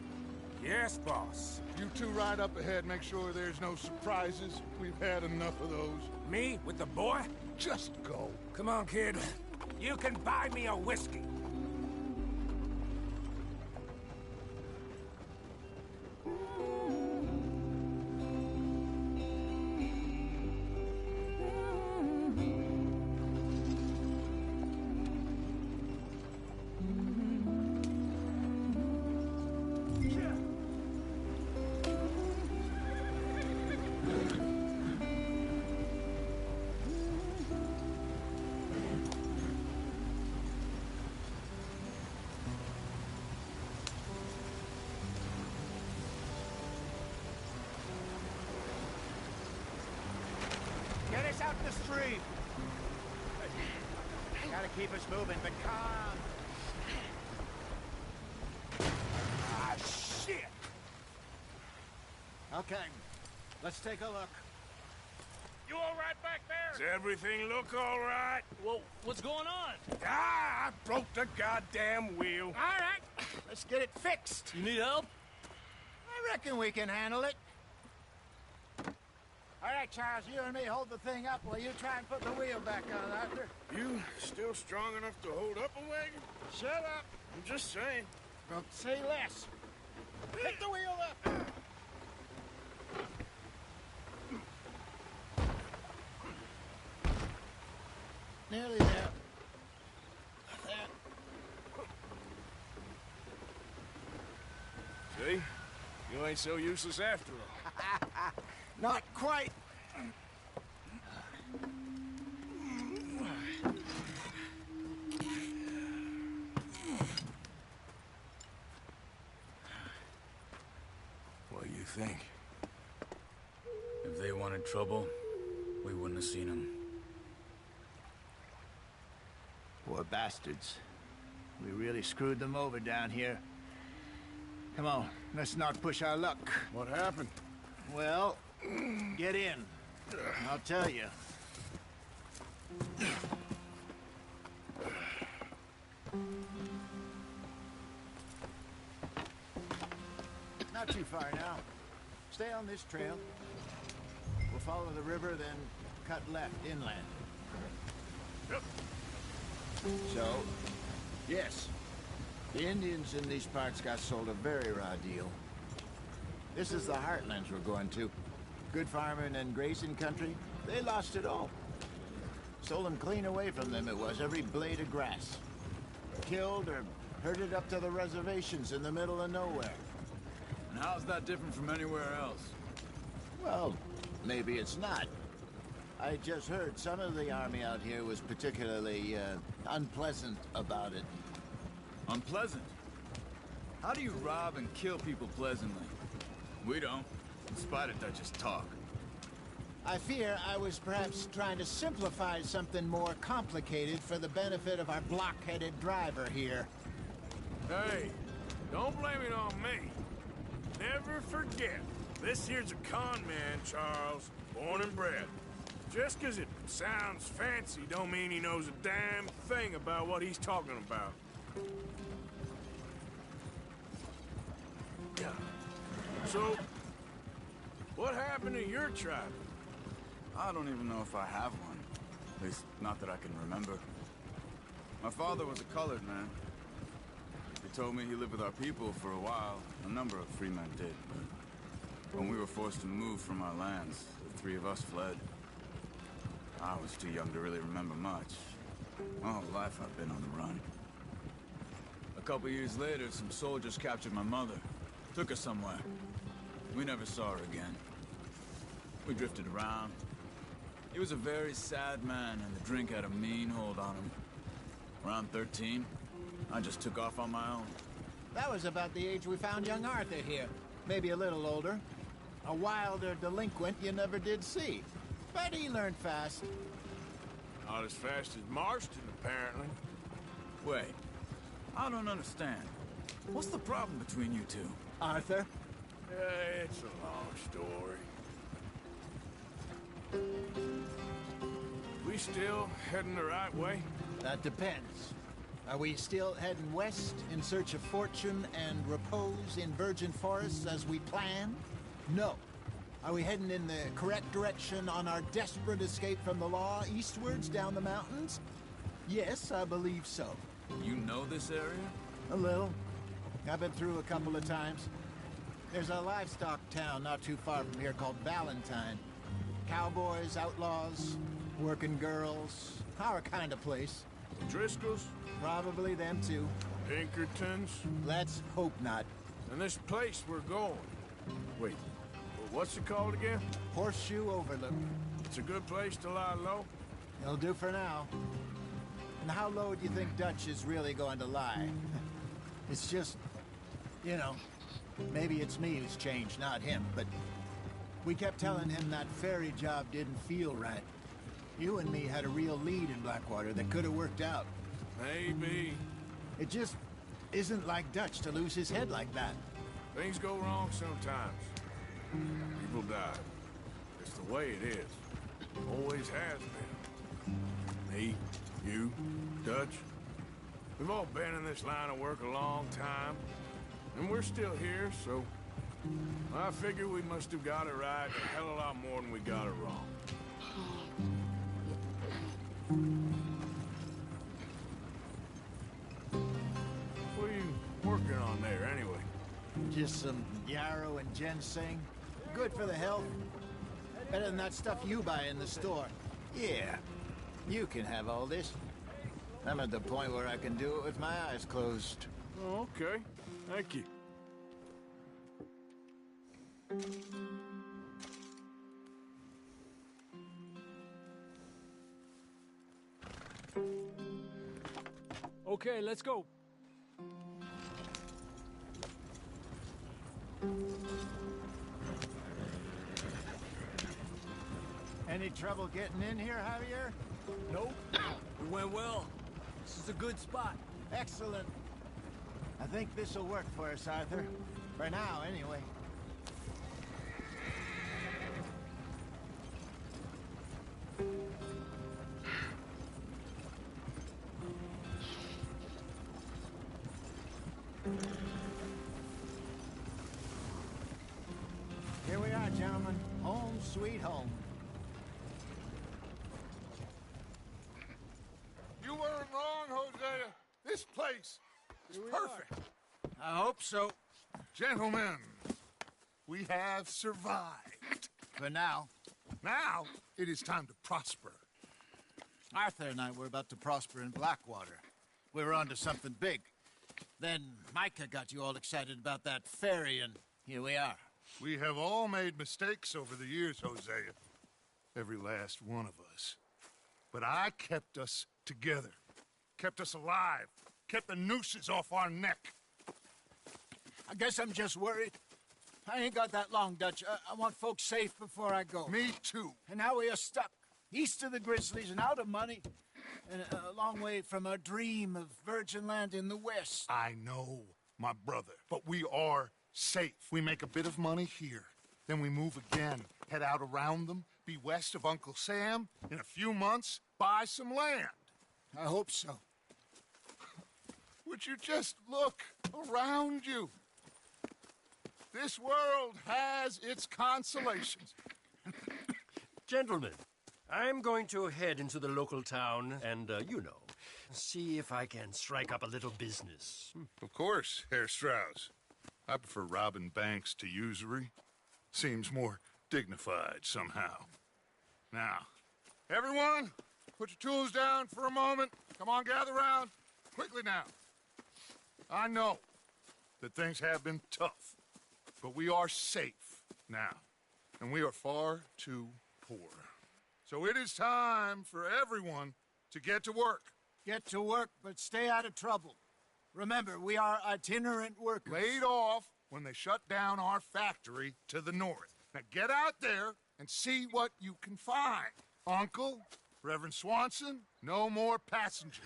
Yes, boss. You two ride up ahead, make sure there's no surprises. We've had enough of those. Me with the boy? Just go. Come on, kid. You can buy me a whiskey. Get us out in the street. Gotta keep us moving, but calm. Ah, shit! Okay, let's take a look. You all right back there? Does everything look all right? Well, what's going on? Ah, I broke the goddamn wheel. All right, let's get it fixed. You need help? I reckon we can handle it. All right, Charles, you and me hold the thing up while you try and put the wheel back on, Arthur. You still strong enough to hold up a wagon? Shut up. I'm just saying. Don't say less. Pick the wheel up. Nearly there. See? You ain't so useless after all. Not quite. What do you think? If they wanted trouble, we wouldn't have seen them. Poor bastards. We really screwed them over down here. Come on, let's not push our luck. What happened? Well, get in. I'll tell you. Not too far now. Stay on this trail. We'll follow the river, then cut left inland. Yep. So, yes, the Indians in these parts got sold a very raw deal. This is the heartlands we're going to. Good farming and grazing country, they lost it all. Sold them clean away from them, it was, every blade of grass. Killed or herded up to the reservations in the middle of nowhere. And how's that different from anywhere else? Well, maybe it's not. I just heard some of the army out here was particularly, unpleasant about it. Unpleasant? How do you rob and kill people pleasantly? We don't. In spite of that, just talk. I fear I was perhaps trying to simplify something more complicated for the benefit of our block-headed driver here. Hey, don't blame it on me. Never forget, this here's a con man, Charles, born and bred. Just 'cause it sounds fancy don't mean he knows a damn thing about what he's talking about. So, what happened to your tribe? I don't even know if I have one. At least, not that I can remember. My father was a colored man. He told me he lived with our people for a while. A number of free men did, but when we were forced to move from our lands, the three of us fled. I was too young to really remember much. My whole life I've been on the run. A couple years later, some soldiers captured my mother. Took her somewhere. We never saw her again. We drifted around. He was a very sad man, and the drink had a mean hold on him. Around 13, I just took off on my own. That was about the age we found young Arthur here. Maybe a little older. A wilder delinquent you never did see. But he learned fast. Not as fast as Marston, apparently. Wait, I don't understand. What's the problem between you two? Arthur? It's a long story. We still heading the right way? That depends. Are we still heading west in search of fortune and repose in virgin forests as we planned? No. Are we heading in the correct direction on our desperate escape from the law eastwards down the mountains? Yes, I believe so. You know this area? A little. I've been through a couple of times. There's a livestock town not too far from here called Valentine. Cowboys, outlaws, working girls, our kind of place. Driscoll's? Probably them too. Pinkertons? Let's hope not. And this place we're going. Wait, what's it called again? Horseshoe Overlook. It's a good place to lie low? It'll do for now. And how low do you think Dutch is really going to lie? It's just, you know, maybe it's me who's changed, not him, but we kept telling him that ferry job didn't feel right. You and me had a real lead in Blackwater that could have worked out. Maybe. It just isn't like Dutch to lose his head like that. Things go wrong sometimes. People die. It's the way it is. Always has been. Me, you, Dutch. We've all been in this line of work a long time. And we're still here, so I figure we must have got it right a hell of a lot more than we got it wrong. What are you working on there, anyway? Just some yarrow and ginseng. Good for the health. Better than that stuff you buy in the store. Yeah, you can have all this. I'm at the point where I can do it with my eyes closed. Oh, okay. Thank you. Okay, let's go. Any trouble getting in here, Javier? Nope. It went well. This is a good spot. Excellent. I think this'll work for us, Arthur. For now, anyway. Here we are, gentlemen. Home sweet home. You weren't wrong, Hosea. This place is perfect. I hope so. Gentlemen, we have survived. For now. Now, it is time to prosper. Arthur and I were about to prosper in Blackwater. We were onto something big. Then Micah got you all excited about that ferry, and here we are. We have all made mistakes over the years, Hosea. Every last one of us. But I kept us together. Kept us alive. Kept the nooses off our neck. I guess I'm just worried. I ain't got that long, Dutch. I want folks safe before I go. Me too. And now we are stuck east of the Grizzlies and out of money. And a long way from our dream of virgin land in the west. I know, my brother. But we are safe. We make a bit of money here. Then we move again. Head out around them. Be west of Uncle Sam. In a few months, buy some land. I hope so. Would you just look around you? This world has its consolations. Gentlemen, I'm going to head into the local town and, see if I can strike up a little business. Of course, Herr Strauss. I prefer robbing banks to usury. Seems more dignified somehow. Now, everyone, put your tools down for a moment. Come on, gather round. Quickly now. I know that things have been tough, but we are safe now, and we are far too poor. So it is time for everyone to get to work. Get to work, but stay out of trouble. Remember, we are itinerant workers. Laid off when they shut down our factory to the north. Now get out there and see what you can find. Uncle, Reverend Swanson, no more passengers.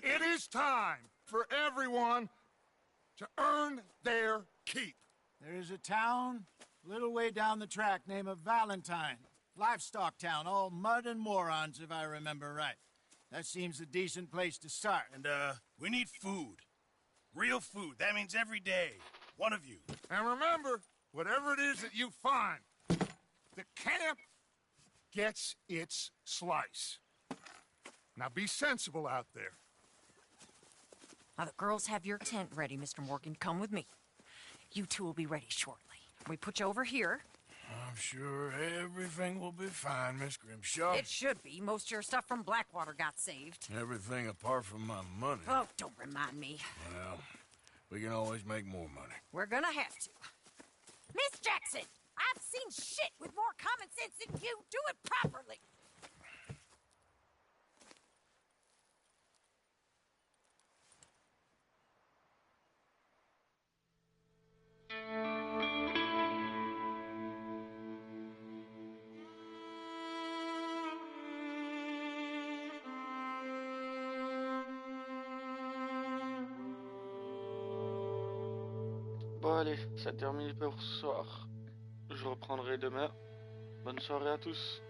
It is time for everyone to earn their keep. There is a town a little way down the track named Valentine. Livestock town, all mud and morons, if I remember right. That seems a decent place to start. And, we need food. Real food. That means every day. One of you. And remember, whatever it is that you find, the camp gets its slice. Now be sensible out there. Now, the girls have your tent ready, Mr. Morgan. Come with me. You two will be ready shortly. We put you over here. I'm sure everything will be fine, Miss Grimshaw. It should be. Most of your stuff from Blackwater got saved. Everything apart from my money. Oh, don't remind me. Well, we can always make more money. We're gonna have to. Miss Jackson, I've seen shit with more common sense than you. Do it properly. Bon allez, ça termine pour ce soir. Je reprendrai demain. Bonne soirée à tous.